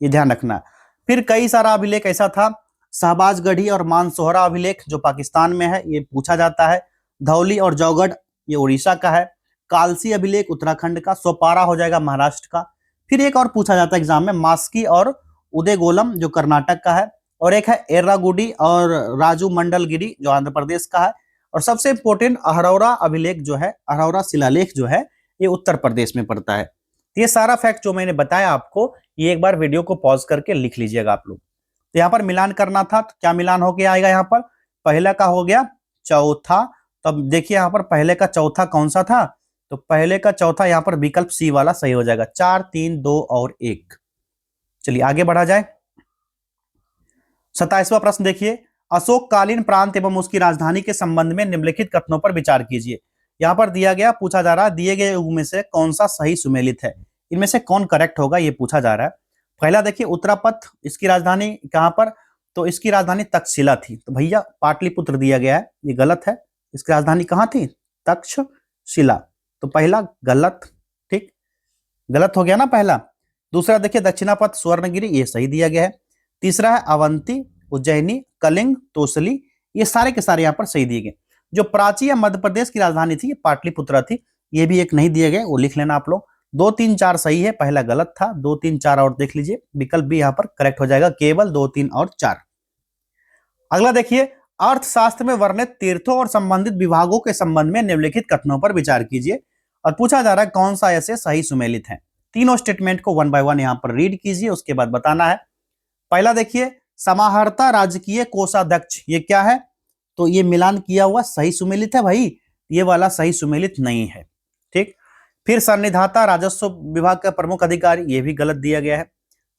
ये ध्यान रखना। फिर कई सारा अभिलेख ऐसा था, शहबाजगढ़ी और मानसोहरा अभिलेख जो पाकिस्तान में है, ये पूछा जाता है। धौली और जौगढ़ ये उड़ीसा का है। कालसी अभिलेख उत्तराखंड का। सोपारा हो जाएगा महाराष्ट्र का। फिर एक और पूछा जाता है एग्जाम में, मास्की और उदयगोलम जो कर्नाटक का है। और एक है एर्रागुडी और राजू मंडलगिरी जो आंध्र प्रदेश का है। और सबसे इंपॉर्टेंट अहरौरा अभिलेख जो है, अहरौरा शिलालेख जो है, ये उत्तर प्रदेश में पड़ता है। ये सारा फैक्ट जो मैंने बताया आपको, ये एक बार वीडियो को पॉज करके लिख लीजिएगा आप लोग। तो यहाँ पर मिलान करना था, तो क्या मिलान होके आएगा? यहाँ पर पहला का हो गया चौथा। तो अब देखिए यहाँ पर पहले का चौथा कौन सा था? तो पहले का चौथा यहाँ पर विकल्प सी वाला सही हो जाएगा। 4, 3, 2 और 1। चलिए आगे बढ़ा जाए। 27वां प्रश्न देखिए, अशोक कालीन प्रांत एवं उसकी राजधानी के संबंध में निम्नलिखित कथनों पर विचार कीजिए। यहाँ पर दिया गया, पूछा जा रहा है दिए गए युग में से कौन सा सही सुमेलित है, इनमें से कौन करेक्ट होगा, ये पूछा जा रहा है। पहला देखिए, उत्तरापथ, इसकी राजधानी कहां पर? तो इसकी राजधानी तक्षशिला थी। तो भैया पाटलिपुत्र दिया गया है, ये गलत है। इसकी राजधानी कहां थी? तक्षशिला। तो पहला गलत। ठीक, गलत हो गया ना पहला। दूसरा देखिए, दक्षिणापथ स्वर्णगिरी, ये सही दिया गया है। तीसरा है अवंती, उज्जैनी, कलिंग, तोसली, ये सारे के सारे यहाँ पर सही दिए गए। जो प्राची या मध्य प्रदेश की राजधानी थी, ये पाटलिपुत्र थी, ये भी एक नहीं दिए गए, वो लिख लेना आप लोग। 2, 3, 4 सही है, पहला गलत था। 2, 3, 4 और देख लीजिए, विकल्प भी यहाँ पर करेक्ट हो जाएगा, केवल 2, 3 और 4। अगला देखिए, अर्थशास्त्र में वर्णित तीर्थों और संबंधित विभागों के संबंध में निम्नलिखित कथनों पर विचार कीजिए। और पूछा जा रहा है कौन सा ऐसे सही सुमेलित है। तीनों स्टेटमेंट को 1 बाय 1 यहाँ पर रीड कीजिए, उसके बाद बताना है। पहला देखिए, समाहर्ता राजकीय कोषाध्यक्ष, ये क्या है? तो ये मिलान किया हुआ सही सुमेलित है भाई, ये वाला सही सुमेलित नहीं है। ठीक, फिर सन्निधाता राजस्व विभाग का प्रमुख अधिकारी, ये भी गलत दिया गया है।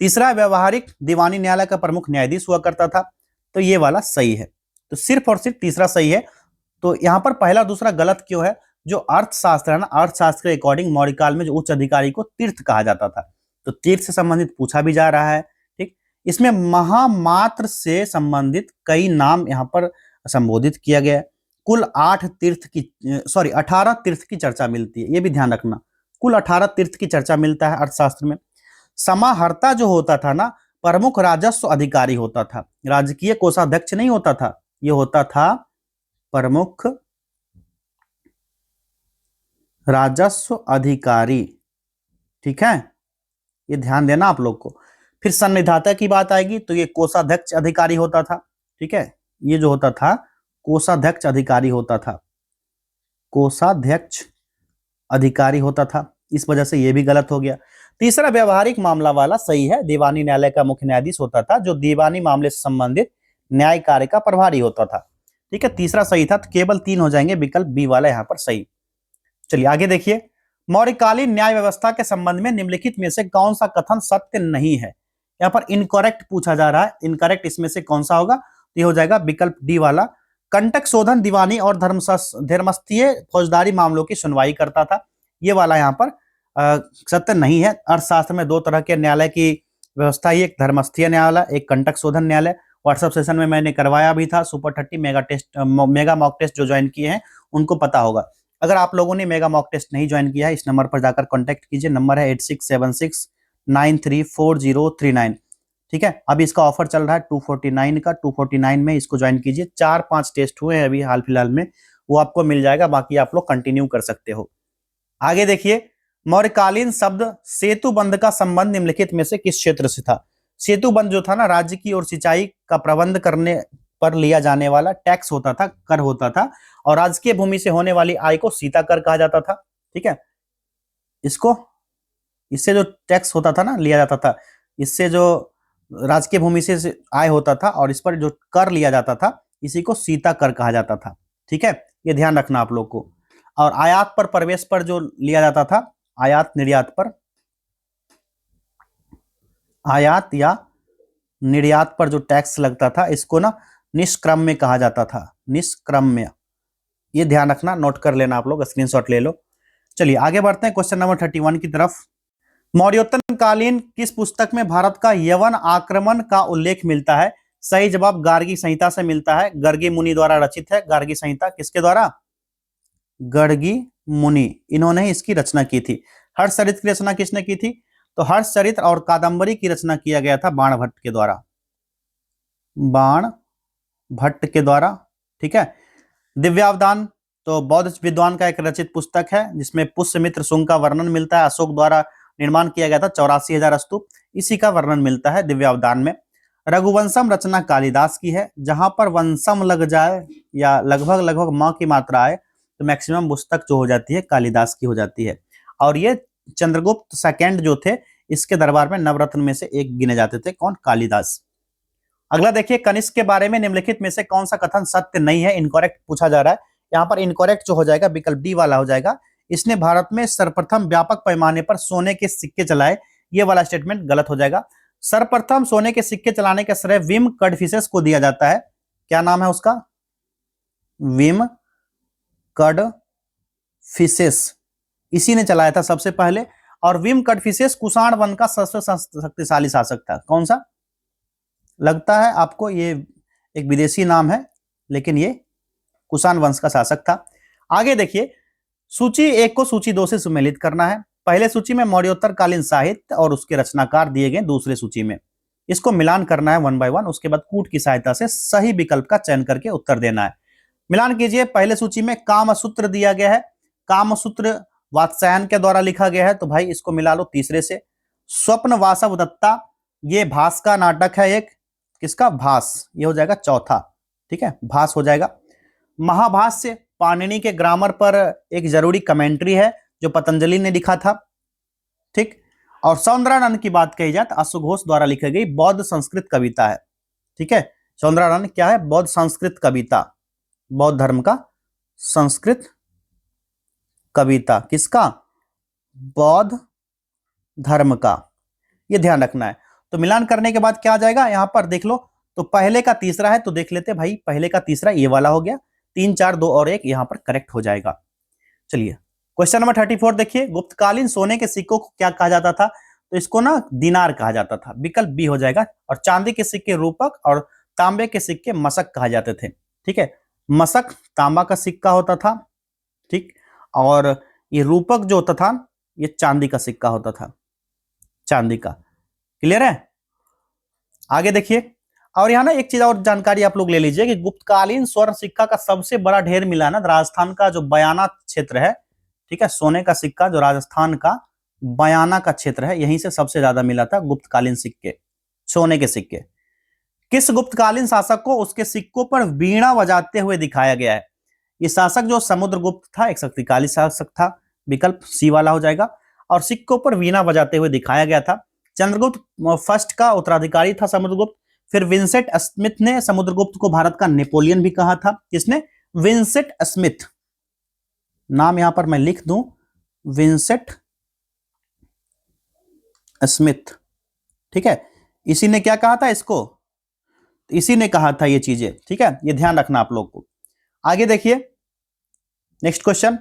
तीसरा, व्यवहारिक दीवानी न्यायालय का प्रमुख न्यायाधीश हुआ करता था, तो ये वाला सही है। तो सिर्फ और सिर्फ तीसरा सही है। तो यहाँ पर पहला दूसरा गलत क्यों है? जो अर्थशास्त्र है ना, अर्थशास्त्र के अकॉर्डिंग मौर्य काल में जो उच्च अधिकारी को तीर्थ कहा जाता था, तो तीर्थ से संबंधित पूछा भी जा रहा है। ठीक, इसमें महामात्र से संबंधित कई नाम यहाँ पर संबोधित किया गया है। कुल 18 तीर्थ की चर्चा मिलती है, ये भी ध्यान रखना, कुल 18 तीर्थ की चर्चा मिलता है अर्थशास्त्र में। समाहर्ता जो होता था ना, प्रमुख राजस्व अधिकारी होता था, राजकीय कोषाध्यक्ष नहीं होता था, ये होता था प्रमुख राजस्व अधिकारी। ठीक है, ये ध्यान देना आप लोग को। फिर संनिधाता की बात आएगी तो ये कोषाध्यक्ष अधिकारी होता था। ठीक है, ये जो होता था कोषाध्यक्ष अधिकारी होता था, कोषाध्यक्ष अधिकारी होता था, इस वजह से ये भी गलत हो गया। तीसरा व्यवहारिक मामला वाला सही है, दीवानी न्यायालय का मुख्य न्यायाधीश होता था जो दीवानी मामले से संबंधित न्याय कार्य का प्रभारी होता था। ठीक है, तीसरा सही था, तो केवल 3 हो जाएंगे, विकल्प बी वाला यहाँ पर सही। चलिए आगे देखिए, मौर्यकालीन न्याय व्यवस्था के संबंध में निम्नलिखित में से कौन सा कथन सत्य नहीं है। यहाँ पर इनकरेक्ट पूछा जा रहा है, इनकरेक्ट इसमें से कौन सा होगा, ये हो जाएगा विकल्प डी वाला। कंटक शोधन दीवानी और धर्मस्थीय फौजदारी मामलों की सुनवाई करता था, ये वाला यहाँ पर सत्य नहीं है। अर्थशास्त्र में 2 तरह के न्यायालय की व्यवस्था है, एक धर्मस्थीय न्यायालय, एक कंटक शोधन न्यायालय। व्हाट्सएप सेशन में मैंने करवाया भी था, सुपर 30 मेगा मॉक टेस्ट जो ज्वाइन किए हैं उनको पता होगा। अगर आप लोगों ने मेगा मॉक टेस्ट नहीं ज्वाइन किया है, इस नंबर पर जाकर कांटेक्ट कीजिए, नंबर है 8676934039। ठीक है, अभी इसका ऑफर चल रहा है 249 का, 249 में इसको ज्वाइन कीजिए। 4-5 टेस्ट हुए हैं अभी हाल फिलहाल में, वो आपको मिल जाएगा, बाकी आप लोग कंटिन्यू कर सकते हो। आगे देखिए, मौर्यकालीन शब्द सेतु बंध का संबंध निम्नलिखित में से किस क्षेत्र से था। सेतु बंध जो था ना, राज्य की ओर सिंचाई का प्रबंध करने पर लिया जाने वाला टैक्स होता था, कर होता था, और राजकीय भूमि से होने वाली आय को सीता कर कहा जाता था। ठीक है, इससे जो टैक्स होता था ना, लिया जाता था, इससे जो राजकीय भूमि से आय होता था और इस पर जो कर लिया जाता था, इसी को सीता कर कहा जाता था। ठीक है, ये ध्यान रखना आप लोग को। और आयात पर प्रवेश पर जो लिया जाता था, आयात निर्यात पर, आयात या निर्यात पर जो टैक्स लगता था, इसको ना निष्क्रम्य कहा जाता था, निष्क्रम्य। ये ध्यान रखना, नोट कर लेना आप लोग, स्क्रीनशॉट ले लो। चलिए आगे बढ़ते हैं क्वेश्चन नंबर 31 की तरफ। मौर्योत्तर कालीन किस पुस्तक में भारत का यवन आक्रमण का उल्लेख मिलता है। सही जवाब गार्गी संहिता से मिलता है, गर्गी मुनि द्वारा रचित है। गार्गी संहिता किसके द्वारा, गर्गी मुनि, इन्होंने ही इसकी रचना की थी। हर्षचरित की रचना किसने की थी, तो हर्षचरित और कादंबरी की रचना किया गया था बाणभट्ट के द्वारा, बाणभट्ट के द्वारा। ठीक है, दिव्यावदान तो बौद्ध विद्वान का एक रचित पुस्तक है, जिसमें पुष्यमित्र शुंग का वर्णन मिलता है, अशोक द्वारा निर्माण किया गया था, 84,000 स्तूप, इसी का वर्णन मिलता है दिव्यावदान में। रघुवंशम रचना कालिदास की है, जहां पर वंशम लग जाए या लगभग म की मात्रा आए तो मैक्सिमम पुस्तक जो हो जाती है कालिदास की हो जाती है। और ये चंद्रगुप्त सेकंड जो थे, इसके दरबार में नवरत्न में से एक गिने जाते थे, कौन, कालिदास। अगला देखिए, कनिष्क के बारे में निम्नलिखित में से कौन सा कथन सत्य नहीं है, इनकरेक्ट पूछा जा रहा है। यहाँ पर इनकरेक्ट जो हो जाएगा विकल्प डी वाला हो जाएगा। इसने भारत में सर्वप्रथम व्यापक पैमाने पर सोने के सिक्के चलाए, ये वाला स्टेटमेंट गलत हो जाएगा। सर्वप्रथम सोने के सिक्के चलाने का श्रेय विम कडफिसेस को दिया जाता है। क्या नाम है उसका, विम कडफिसेस, इसी ने चलाया था सबसे पहले। और विम कडफिसेस कुषाण वंश का सबसे शक्तिशाली शासक था। कौन सा लगता है आपको, ये एक विदेशी नाम है, लेकिन ये कुषाण वंश का शासक था। आगे देखिए, सूची 1 को सूची 2 से सुमेलित करना है। पहले सूची में मौर्योत्तर कालीन साहित्य और उसके रचनाकार दिए गए, दूसरे सूची में इसको मिलान करना है 1 बाय 1। उसके बाद कूट की सहायता से सही विकल्प का चयन करके उत्तर देना है। मिलान कीजिए, पहले सूची में कामसूत्र दिया गया है, कामसूत्र वात्स्यायन के द्वारा लिखा गया है, तो भाई इसको मिला लो तीसरे से। स्वप्न वासव दत्ता, ये भास का नाटक है एक, किसका, भास, ये हो जाएगा चौथा। ठीक है, भास हो जाएगा। महाभाष्य पाणिनि के ग्रामर पर एक जरूरी कमेंट्री है जो पतंजलि ने लिखा था। ठीक, और सौंदरानंद की बात कही जाए तो अश्वघोष द्वारा लिखी गई बौद्ध संस्कृत कविता है। ठीक है, सौंदरानंद क्या है, बौद्ध संस्कृत कविता, बौद्ध धर्म का संस्कृत कविता, किसका, बौद्ध धर्म का, ये ध्यान रखना है। तो मिलान करने के बाद क्या आ जाएगा, यहां पर देख लो, तो पहले का तीसरा है, तो देख लेते भाई, पहले का तीसरा ये वाला हो गया, 3 4 2 और 1 यहां पर करेक्ट हो जाएगा। चलिए क्वेश्चन नंबर 34 देखिए, गुप्तकालीन सोने के सिक्कों को क्या कहा जाता था। तो इसको ना दिनार कहा जाता था, विकल्प बी हो जाएगा। और चांदी के सिक्के रूपक और तांबे के सिक्के मसक कहा जाते थे। ठीक है, मसक तांबा का सिक्का होता था, ठीक, और ये रूपक जो होता था ये चांदी का सिक्का होता था, चांदी का। क्लियर है? आगे देखिए, और यहाँ ना एक चीज और जानकारी आप लोग ले लीजिए कि गुप्तकालीन स्वर्ण सिक्का का सबसे बड़ा ढेर मिला ना राजस्थान का जो बयाना क्षेत्र है, ठीक है, सोने का सिक्का जो राजस्थान का बयाना का क्षेत्र है, यहीं से सबसे ज्यादा मिला था गुप्तकालीन सिक्के, सोने के सिक्के। किस गुप्तकालीन शासक को उसके सिक्कों पर वीणा बजाते हुए दिखाया गया है? ये शासक जो समुद्रगुप्त था, एक शक्तिशाली शासक था, विकल्प सी वाला हो जाएगा। और सिक्कों पर वीणा बजाते हुए दिखाया गया था। चंद्रगुप्त फर्स्ट का उत्तराधिकारी था समुद्रगुप्त। फिर विंसेंट स्मिथ ने समुद्रगुप्त को भारत का नेपोलियन भी कहा था। किसने? विंसेंट स्मिथ, नाम यहां पर मैं लिख दूं, विंसेंट स्मिथ, ठीक है, इसी ने क्या कहा था इसको, इसी ने कहा था ये चीजें, ठीक है, ये ध्यान रखना आप लोग को। आगे देखिए नेक्स्ट क्वेश्चन,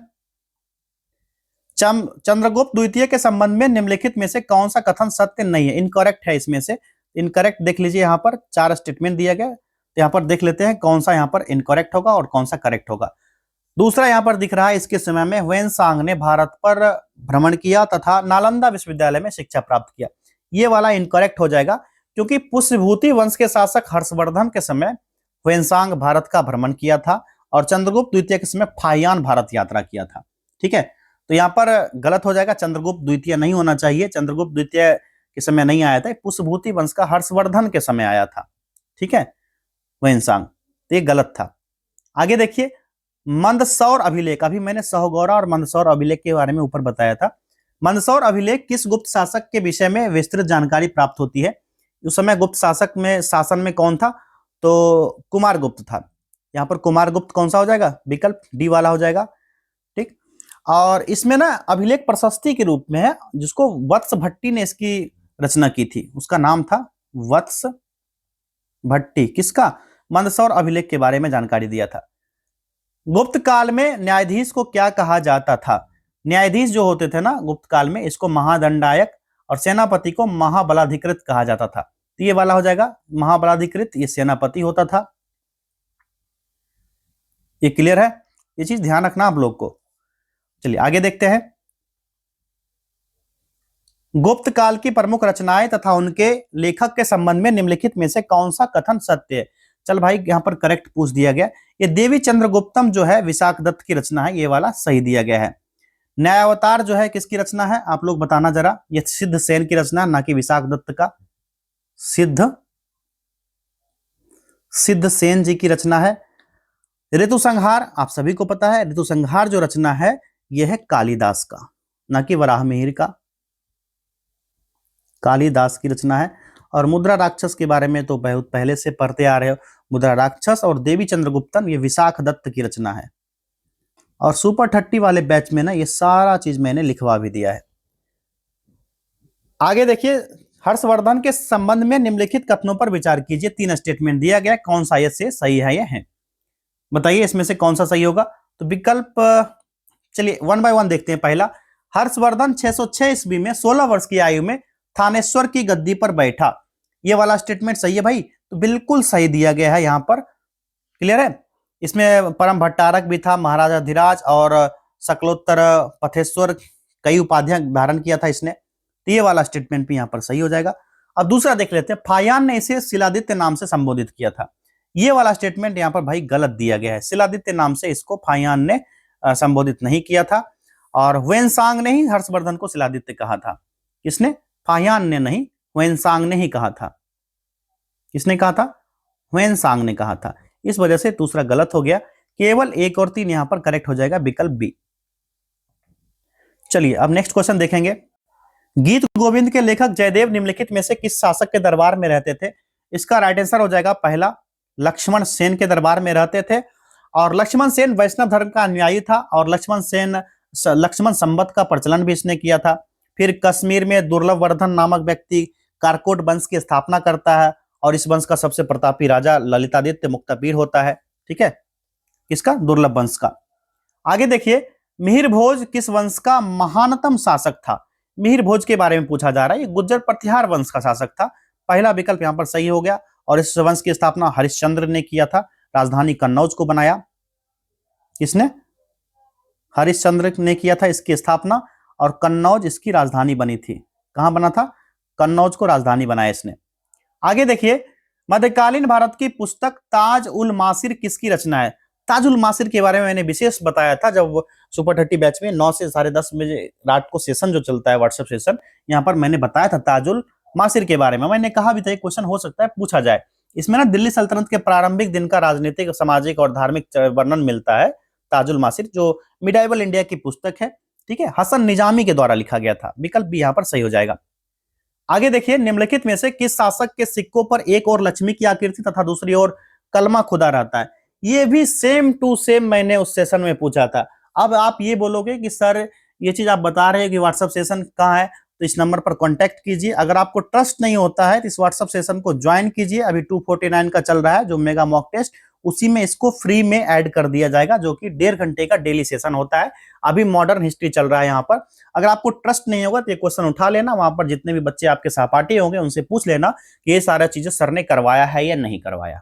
चंद्रगुप्त द्वितीय के संबंध में निम्नलिखित में से कौन सा कथन सत्य नहीं है? इनकरेक्ट है इसमें से, इनकरेक्ट देख लीजिए, यहां पर 4 स्टेटमेंट दिया गया, तो यहां पर देख लेते हैं कौन सा यहां पर इनकरेक्ट होगा और कौन सा करेक्ट होगा। दूसरा यहां पर दिख रहा है, इसके समय में ह्वेनसांग ने भारत पर भ्रमण किया तथा नालंदा विश्वविद्यालय में शिक्षा प्राप्त किया। ये वाला इनकरेक्ट हो जाएगा, क्योंकि पुष्यभूति वंश के शासक हर्षवर्धन के समय ह्वेनसांग भारत का भ्रमण किया था और चंद्रगुप्त द्वितीय के समय फाहियान भारत यात्रा किया था। ठीक है, तो यहाँ पर गलत हो जाएगा, चंद्रगुप्त द्वितीय नहीं होना चाहिए, चंद्रगुप्त द्वितीय के समय नहीं आया था, पुष्यभूति वंश का हर्षवर्धन के समय आया था। ठीक है, ह्वेनसांग, तो ये गलत था। आगे देखिए, मंदसौर अभिलेख, अभी मैंने सहगौरा और मंदसौर अभिलेख के बारे में ऊपर बताया था। मंदसौर अभिलेख किस गुप्त शासक के विषय में विस्तृत जानकारी प्राप्त होती है? उस समय गुप्त शासन में कौन था? तो कुमारगुप्त था। यहाँ पर कुमारगुप्त कौन सा हो जाएगा? विकल्प डी वाला हो जाएगा। ठीक, और इसमें ना अभिलेख प्रशस्ति के रूप में है, जिसको वत्स भट्टी ने इसकी रचना की थी, उसका नाम था वत्स भट्टी। किसका? मंदसौर अभिलेख के बारे में जानकारी दिया था। गुप्त काल में न्यायाधीश को क्या कहा जाता था? न्यायाधीश जो होते थे ना गुप्त काल में, इसको महादंडायक और सेनापति को महाबलाधिकृत कहा जाता था। तो ये वाला हो जाएगा महाबलाधिकृत, ये सेनापति होता था। ये क्लियर है? ये चीज ध्यान रखना आप लोग को। चलिए आगे देखते हैं, गुप्त काल की प्रमुख रचनाएं तथा उनके लेखक के संबंध में निम्नलिखित में से कौन सा कथन सत्य है? चल भाई, यहां पर करेक्ट पूछ दिया गया, ये देवी चंद्रगुप्तम जो है विशाख दत्त की रचना है, ये वाला सही दिया गया है। न्यायावतार जो है किसकी रचना है? आप लोग बताना जरा, ये सिद्ध सेन की रचना, ना कि विशाख दत्त का, सिद्ध सेन जी की रचना है। ऋतु संहार आप सभी को पता है, ऋतु संहार जो रचना है यह है कालिदास का, ना कि वराह मिहिर का, कालिदास की रचना है। और मुद्रा राक्षस के बारे में तो बहुत पहले से पढ़ते आ रहे हो, मुद्रा राक्षस और देवी चंद्रगुप्तम ये विशाख दत्त की रचना है। और सुपर 30 वाले बैच में ना ये सारा चीज मैंने लिखवा भी दिया है। आगे देखिए, हर्षवर्धन के संबंध में निम्नलिखित कथनों पर विचार कीजिए। 3 स्टेटमेंट दिया गया, कौन सा ये से सही है? ये है, बताइए इसमें से कौन सा सही होगा? तो विकल्प, चलिए 1 बाय 1 देखते हैं। पहला, हर्षवर्धन 606 ईस्वी में 16 वर्ष की आयु में थानेश्वर की गद्दी पर बैठा, ये वाला स्टेटमेंट सही है भाई, तो बिल्कुल सही दिया गया है यहाँ पर। क्लियर है? इसमें परम भट्टारक भी था, महाराजा धीराज और शकलोत्तर पथेश्वर, कई उपाधियां धारण किया था इसने, तो ये वाला स्टेटमेंट भी यहाँ पर सही हो जाएगा। अब दूसरा देख लेते हैं, फाहियान ने इसे शिलादित्य नाम से संबोधित किया था, ये वाला स्टेटमेंट यहाँ पर भाई गलत दिया गया है, शिलादित्य नाम से इसको फाहियान ने संबोधित नहीं किया था। और ह्वेनसांग ने ही हर्षवर्धन को शिलादित्य कहा था। किसने? फाहियान ने नहीं, ह्वेनसांग ने ही कहा था। किसने कहा था? ह्वेनसांग ने कहा था। इस वजह से दूसरा गलत हो गया, केवल 1 और 3 यहां पर करेक्ट हो जाएगा, विकल्प बी। चलिए अब नेक्स्ट क्वेश्चन देखेंगे। गीत गोविंद के लेखक जयदेव निम्नलिखित में से किस शासक के दरबार में रहते थे? इसका राइट आंसर हो जाएगा पहला, लक्ष्मण सेन के दरबार में रहते थे। और लक्ष्मण सेन वैष्णव धर्म का अनुयायी था और लक्ष्मण संवत का प्रचलन भी इसने किया था। फिर कश्मीर में दुर्लभ वर्धन नामक व्यक्ति कारकोट वंश की स्थापना करता है और इस वंश का सबसे प्रतापी राजा ललितादित्य मुक्तापीर होता है। ठीक है, किसका? दुर्लभ वंश का। आगे देखिए, मिहिर भोज किस वंश का महानतम शासक था? मिहिर भोज के बारे में पूछा जा रहा है। ये गुर्जर प्रतिहार वंश का शासक था। पहला विकल्प यहाँ पर सही हो गया। और इस वंश की स्थापना हरिश्चंद्र ने किया था। राजधानी कन्नौज को बनाया। किसने? हरिश्चंद्र ने किया था इसकी स्थापना, और कन्नौज इसकी राजधानी बनी थी। कहां बना था? कन्नौज को राजधानी बनाया इसने। आगे देखिए, मध्यकालीन भारत की पुस्तक ताज उल मासिर किसकी रचना है? ताज उल मासिर के बारे में मैंने विशेष बताया था जब सुपर 30 बैच में 9 से 10:30 बजे रात को सेशन जो चलता है, व्हाट्सएप सेशन, यहाँ पर मैंने बताया था ताज उल मासिर के बारे में। मैंने कहा भी था क्वेश्चन हो सकता है पूछा जाए। इसमें ना दिल्ली सल्तनत के प्रारंभिक दिन का राजनीतिक, सामाजिक और धार्मिक वर्णन मिलता है। ताजुल मासिर जो मिडाइवल इंडिया की पुस्तक है, ठीक है, हसन निजामी के द्वारा लिखा गया था। विकल्प भी यहाँ पर सही हो जाएगा। आगे देखिए, निम्नलिखित में से किस शासक के सिक्कों पर एक और लक्ष्मी की आकृति तथा दूसरी ओर कलमा खुदा रहता है? ये भी सेम टू सेम मैंने उस सेशन में पूछा था। अब आप ये बोलोगे कि सर ये चीज आप बता रहे हो कि व्हाट्सएप सेशन कहाँ है, तो इस नंबर पर कांटेक्ट कीजिए। अगर आपको ट्रस्ट नहीं होता है तो इस व्हाट्सएप सेशन को ज्वाइन कीजिए। अभी 249 का चल रहा है जो मेगा मॉक टेस्ट, उसी में इसको फ्री में ऐड कर दिया जाएगा, जो कि 1.5 घंटे का डेली सेशन होता है। अभी मॉडर्न हिस्ट्री चल रहा है यहाँ पर। अगर आपको ट्रस्ट नहीं होगा तो ये क्वेश्चन उठा लेना, वहां पर जितने भी बच्चे आपके सहपाठी होंगे उनसे पूछ लेना कि ये सारा चीजें सर ने करवाया है या नहीं करवाया।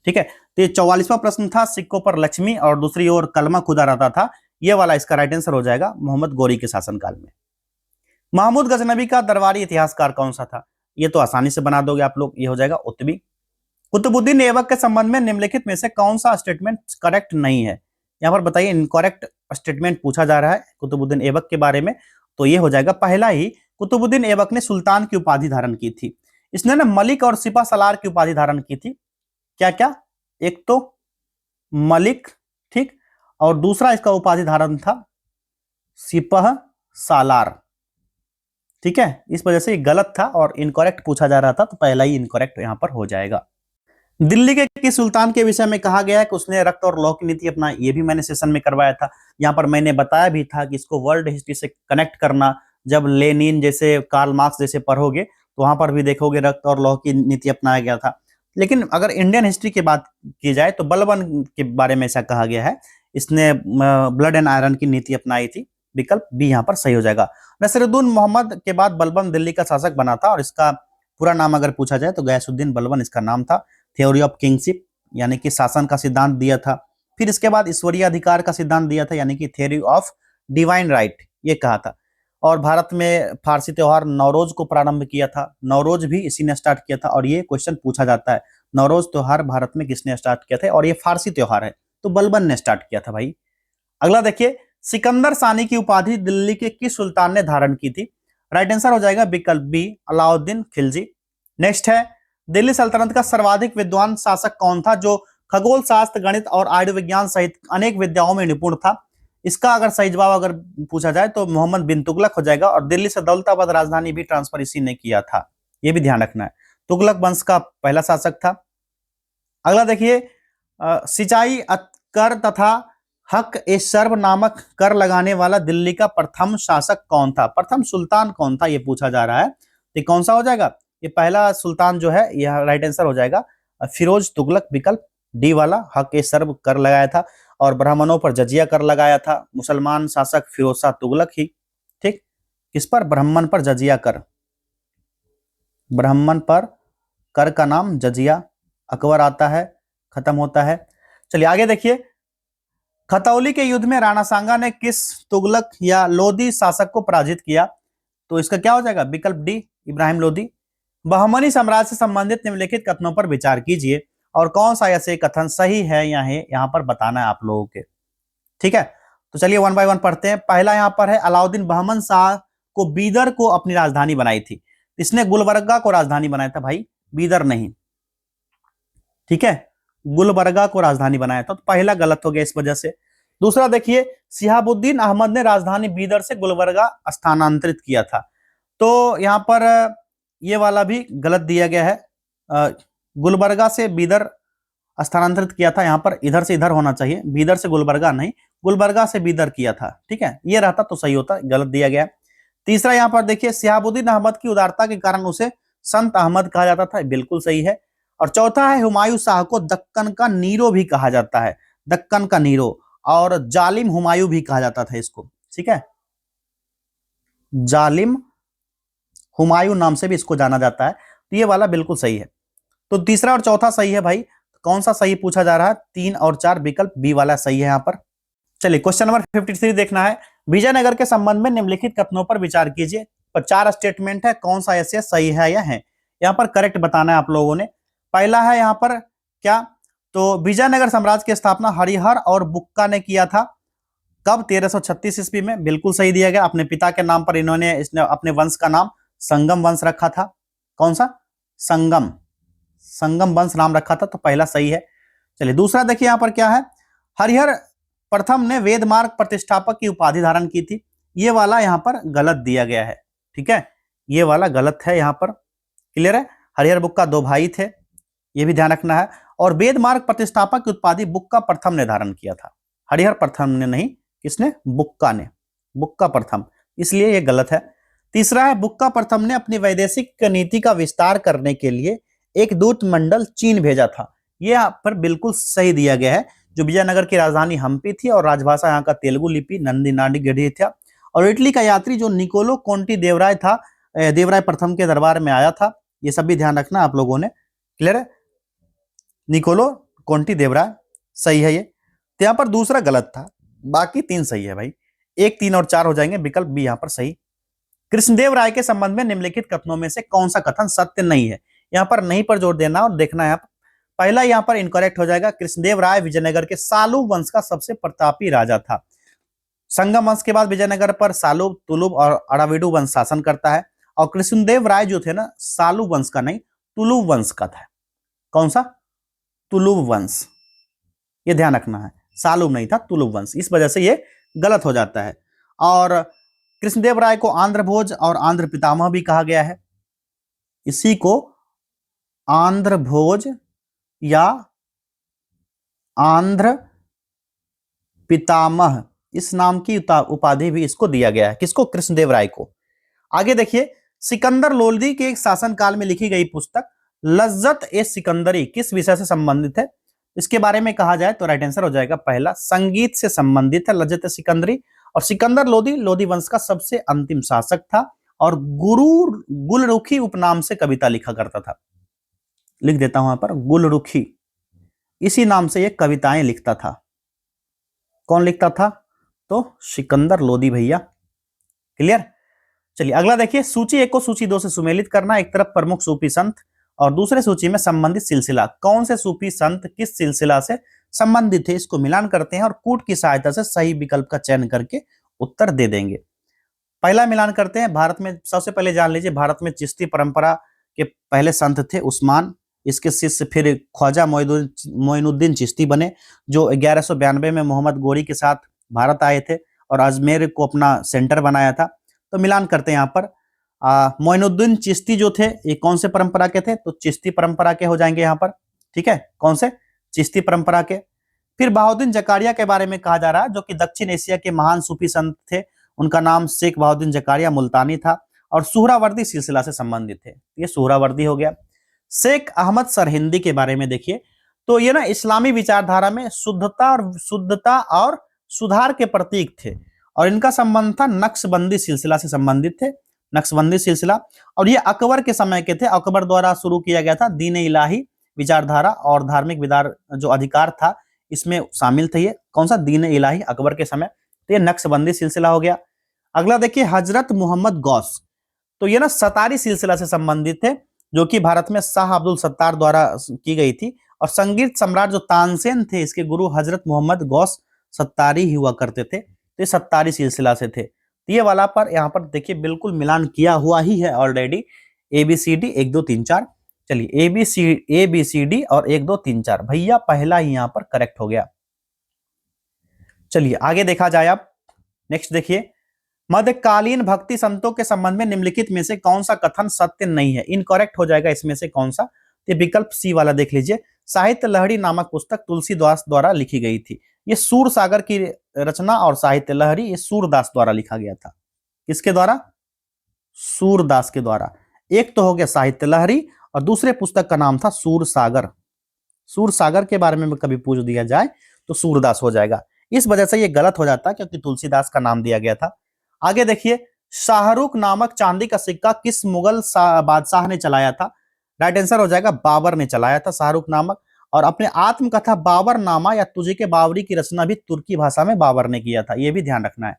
ठीक है, तो ये 44वां प्रश्न था, सिक्कों पर लक्ष्मी और दूसरी ओर कलमा खुदा रहता था। ये वाला इसका राइट आंसर हो जाएगा मोहम्मद गौरी के शासनकाल में। महमूद गजनबी का दरबारी इतिहासकार कौन सा था? ये तो आसानी से बना दोगे आप लोग, ये हो जाएगा उत्बी। कुतुबुद्दीन ऐबक के संबंध में निम्नलिखित में से कौन सा स्टेटमेंट करेक्ट नहीं है? यहां पर बताइए, इनकरेक्ट स्टेटमेंट पूछा जा रहा है कुतुबुद्दीन ऐबक के बारे में, तो ये हो जाएगा पहला ही, कुतुबुद्दीन ऐबक ने सुल्तान की उपाधि धारण की थी। इसने ना मलिक और सिपह सलार की उपाधि धारण की थी। क्या क्या? एक तो मलिक, ठीक, और दूसरा इसका उपाधि धारण था सिपह सालार। ठीक है, इस वजह से गलत था और इनकरेक्ट पूछा जा रहा था, तो पहला ही इनकरेक्ट यहां पर हो जाएगा। दिल्ली के किस सुल्तान के विषय में कहा गया है कि उसने रक्त और लौह की नीति अपनाई? ये भी मैंने सेशन में करवाया था। यहाँ पर मैंने बताया भी था कि इसको वर्ल्ड हिस्ट्री से कनेक्ट करना। जब लेनिन जैसे, कार्ल मार्क्स जैसे पढ़ोगे तो वहां पर भी देखोगे रक्त और लौह की नीति अपनाया गया था। लेकिन अगर इंडियन हिस्ट्री की बात की जाए तो बलबन के बारे में ऐसा कहा गया है, इसने ब्लड एंड आयरन की नीति अपनाई थी। विकल्प बी यहाँ पर सही हो जाएगा। नसीरुद्दीन मोहम्मद के बाद बलबन दिल्ली का शासक बना था, और इसका पूरा नाम अगर पूछा जाए तो गयासुद्दीन बलबन इसका नाम था। थ्योरी ऑफ किंगशिप यानी कि शासन का सिद्धांत दिया था। फिर इसके बाद ईश्वरीय अधिकार का सिद्धांत दिया था, यानी कि थ्योरी ऑफ डिवाइन राइट, ये कहा था। और भारत में फारसी त्योहार नवरोज को प्रारंभ किया था। नवरोज भी इसी ने स्टार्ट किया था, और ये क्वेश्चन पूछा जाता है, नवरोज त्योहार भारत में किसने स्टार्ट किया था? और ये फारसी त्योहार है, तो बलबन ने स्टार्ट किया था भाई। अगला देखिए, सिकंदर सानी की उपाधि दिल्ली के किस सुल्तान ने धारण की थी? राइट आंसर हो जाएगा विकल्प बी, अलाउद्दीन खिलजी। नेक्स्ट है, दिल्ली सल्तनत का सर्वाधिक विद्वान शासक कौन था जो खगोल शास्त्र, गणित और आयुर्विज्ञान सहित अनेक विद्याओं में निपुण था? इसका अगर सही जवाब अगर पूछा जाए तो मोहम्मद बिन तुगलक हो जाएगा। और दिल्ली से दौलताबाद राजधानी भी ट्रांसफर इसी ने किया था, ये भी ध्यान रखना है। तुगलक वंश का पहला शासक था। अगला देखिए, सिंचाई कर तथा हक ए सर्व नामक कर लगाने वाला दिल्ली का प्रथम शासक कौन था? प्रथम सुल्तान कौन था, ये पूछा जा रहा है। तो कौन सा हो जाएगा? ये पहला सुल्तान जो है, यह राइट आंसर हो जाएगा फिरोज तुगलक, विकल्प डी वाला, हक ए सर्व कर लगाया था। और ब्राह्मणों पर जजिया कर लगाया था मुसलमान शासक फिरोज शाह तुगलक ही। ठीक, किस पर? ब्राह्मण पर जजिया कर। ब्राह्मण पर कर का नाम जजिया। अकबर आता है, खत्म होता है। चलिए आगे देखिए, खतौली के युद्ध में राणा सांगा ने किस तुगलक या लोदी शासक को पराजित किया? तो इसका क्या हो जाएगा? विकल्प डी, इब्राहिम लोदी। बहमनी साम्राज्य से संबंधित निम्नलिखित कथनों पर विचार कीजिए और कौन सा ऐसे कथन सही है या है, यहाँ पर बताना है आप लोगों के। ठीक है, तो चलिए वन बाय वन पढ़ते हैं। पहला यहाँ पर है, अलाउद्दीन बहमन शाह को बीदर को अपनी राजधानी बनाई थी। इसने गुलबर्गा को राजधानी बनाया था भाई, बीदर नहीं। ठीक है, गुलबर्गा को राजधानी बनाया था, तो पहला गलत हो गया इस वजह से। दूसरा देखिए, शिहाबुद्दीन अहमद ने राजधानी बीदर से गुलबर्गा स्थानांतरित किया था, तो यहां पर ये वाला भी गलत दिया गया है। गुलबर्गा से बीदर स्थानांतरित किया था, यहां पर इधर से इधर होना चाहिए, बीदर से गुलबर्गा नहीं, गुलबर्गा से बीदर किया था। ठीक है, ये रहता तो सही होता, गलत दिया गया। तीसरा यहां पर देखिए, शिहाबुद्दीन अहमद की उदारता के कारण उसे संत अहमद कहा जाता था, बिल्कुल सही है। और चौथा है, हुमायूं शाह को दक्कन का नीरो भी कहा जाता है, दक्कन का नीरो, और जालिम हुमायूं भी कहा जाता था इसको। ठीक है, जालिम हुमायूं नाम से भी इसको जाना जाता है। तो ये वाला बिल्कुल सही है। तो तीसरा और चौथा सही है भाई। कौन सा सही पूछा जा रहा है? 3 और 4 विकल्प बी वाला सही है यहाँ पर। चलिए क्वेश्चन नंबर 53 देखना है। विजयनगर के संबंध में निम्नलिखित कथनों पर विचार कीजिए। पर 4 स्टेटमेंट है, कौन सा ऐसे सही है या है? यहाँ पर करेक्ट बताना है आप लोगों ने। पहला है यहाँ पर क्या? तो विजयनगर साम्राज्य की स्थापना हरिहर और बुक्का ने किया था। कब? 1336 ईस्वी में। बिल्कुल सही दिया गया। अपने पिता के नाम पर इसने अपने वंश का नाम संगम वंश रखा था। कौन सा? संगम। संगम वंश नाम रखा था, तो पहला सही है। चलिए दूसरा देखिए यहाँ पर क्या है। हरिहर प्रथम ने वेद मार्ग प्रतिष्ठापक की उपाधि धारण की थी। ये वाला यहाँ पर गलत दिया गया है। ठीक है, ये वाला गलत है यहाँ पर। क्लियर है? हरिहर बुक्का 2 भाई थे, ये भी ध्यान रखना है। और वेद मार्ग प्रतिष्ठापक की उपाधि बुक्का प्रथम ने धारण किया था। हरिहर प्रथम ने नहीं, किसने? बुक्का ने। बुक्का प्रथम, इसलिए ये गलत है। तीसरा है बुक्का प्रथम ने अपनी वैदेशिक नीति का विस्तार करने के लिए एक दूत मंडल चीन भेजा था। ये यहाँ पर बिल्कुल सही दिया गया है। जो विजयनगर की राजधानी हम्पी थी और राजभाषा यहाँ का तेलुगु लिपि नंदी नाडी गढ़ी था। और इटली का यात्री जो निकोलो कोंटी देवराय था, देवराय प्रथम के दरबार में आया था। ये सब भी ध्यान रखना आप लोगों ने। क्लियर है? निकोलो कोंटी देवराय सही है ये। तो यहाँ पर दूसरा गलत था, बाकी 3 सही है भाई। 1, 3 और 4 हो जाएंगे, विकल्प बी यहाँ पर सही। कृष्णदेव राय के संबंध में निम्नलिखित कथनों में से कौन सा कथन सत्य नहीं है? यहाँ पर नहीं पर जोर देना और देखना है। पहला यहाँ पर इनकरेक्ट हो जाएगा। कृष्णदेव राय विजयनगर के सालू वंश का सबसे प्रतापी राजा था। संगम वंश के बाद विजयनगर पर सालू, तुलुब और अराविडु वंश शासन करता है। और कृष्णदेव राय जो थे ना, सालू वंश का नहीं, तुलुब वंश का था। कौन सा? तुलुब वंश। ये ध्यान रखना है, सालू नहीं था, तुलुब वंश। इस वजह से ये गलत हो जाता है। और कृष्णदेव राय को आंध्र भोज और आंध्र पितामह भी कहा गया है। इसी को आंध्र भोज या आंध्र पितामह, इस नाम की उपाधि भी इसको दिया गया है। किसको? कृष्णदेव राय को। आगे देखिए, सिकंदर लोदी के एक शासनकाल में लिखी गई पुस्तक लज्जत ए सिकंदरी किस विषय से संबंधित है? इसके बारे में कहा जाए तो राइट आंसर हो जाएगा पहला, संगीत से संबंधित है लज्जत ए सिकंदरी। और सिकंदर लोदी लोदी वंश का सबसे अंतिम शासक था और गुरु गुलरुखी उपनाम से कविता लिखा करता था। लिख देता हूं यहां पर, गुलरुखी, इसी नाम से ये कविताएं लिखता था। कौन लिखता था? तो सिकंदर लोदी भैया। क्लियर? चलिए अगला देखिए, सूची 1 को सूची 2 से सुमेलित करना। एक तरफ प्रमुख सूफी संत और दूसरे सूची में संबंधित सिलसिला। कौन से सूफी संत किस सिलसिला से संबंधित है, इसको मिलान करते हैं और कूट की सहायता से सही विकल्प का चयन करके उत्तर दे देंगे। पहला मिलान करते हैं। भारत में सबसे पहले जान लीजिए, भारत में चिश्ती परंपरा के पहले संत थे उस्मान। इसके शिष्य फिर ख्वाजा मोइनुद्दीन चिश्ती बने, जो 1192 में मोहम्मद गोरी के साथ भारत आए थे और अजमेर को अपना सेंटर बनाया था। तो मिलान करते हैं यहाँ पर। मोइनुद्दीन चिश्ती जो थे, ये कौन से परंपरा के थे? तो चिश्ती परंपरा के हो जाएंगे यहाँ पर। ठीक है, कौन से? चिश्ती परंपरा के। फिर बहाउद्दीन जकारिया के बारे में कहा जा रहा है, जो कि दक्षिण एशिया के महान सूफी संत थे। उनका नाम शेख बहाउद्दीन जकारिया मुल्तानी था और सुहरावर्दी सिलसिला से संबंधित थे। ये सुहरावर्दी हो गया। शेख अहमद सरहिंदी के बारे में देखिए, तो ये ना इस्लामी विचारधारा में शुद्धता और सुधार के प्रतीक थे और इनका संबंध था नक्शबंदी सिलसिला से संबंधित थे। नक्शबंदी सिलसिला, और ये अकबर के समय के थे। अकबर द्वारा शुरू किया गया था। दीन इलाही विचारधारा और धार्मिक विदार जो अधिकार था, इसमें शामिल थे। ये कौन सा? दीन इलाही, अकबर के समय। तो ये नक्शबंदी सिलसिला हो गया। अगला देखिए, हजरत मोहम्मद गौस, तो ये ना सतारी सिलसिला से संबंधित थे, जो कि भारत में शाह अब्दुल सत्तार द्वारा की गई थी। और संगीत सम्राट जो तानसेन थे, इसके गुरु हजरत मोहम्मद गौस सत्तारी ही हुआ करते थे। तो ये सत्तारी सिलसिला से थे। तो ये वाला पर यहाँ पर देखिए बिल्कुल मिलान किया हुआ ही है ऑलरेडी। ABCD 1 2 3 4। चलिए ABCD और 1 2 3 4 भैया पहला ही यहाँ पर करेक्ट हो गया। चलिए आगे देखा जाए। अब नेक्स्ट देखिए, मध्यकालीन भक्ति संतों के संबंध में निम्नलिखित में से कौन सा कथन सत्य नहीं है? इनकरेक्ट हो जाएगा इसमें से कौन सा? तो विकल्प सी वाला देख लीजिए। साहित्य लहरी नामक पुस्तक तुलसीदास द्वारा लिखी गई थी। ये सूरसागर की रचना और साहित्य लहरी ये सूरदास द्वारा लिखा गया था। किसके द्वारा? सूरदास के द्वारा। एक तो हो गया साहित्य लहरी और दूसरे पुस्तक का नाम था सूरसागर। सूरसागर के बारे में कभी पूछ दिया जाए तो सूरदास हो जाएगा। इस वजह से ये गलत हो जाता है क्योंकि तुलसीदास का नाम दिया गया था। आगे देखिए, शाहरुख नामक चांदी का सिक्का किस मुगल बादशाह ने चलाया था? राइट आंसर हो जाएगा बाबर ने चलाया था शाहरुख नामक। और अपने आत्मकथा बाबर नामा या तुझे के बावरी की रचना भी तुर्की भाषा में बाबर ने किया था, यह भी ध्यान रखना है।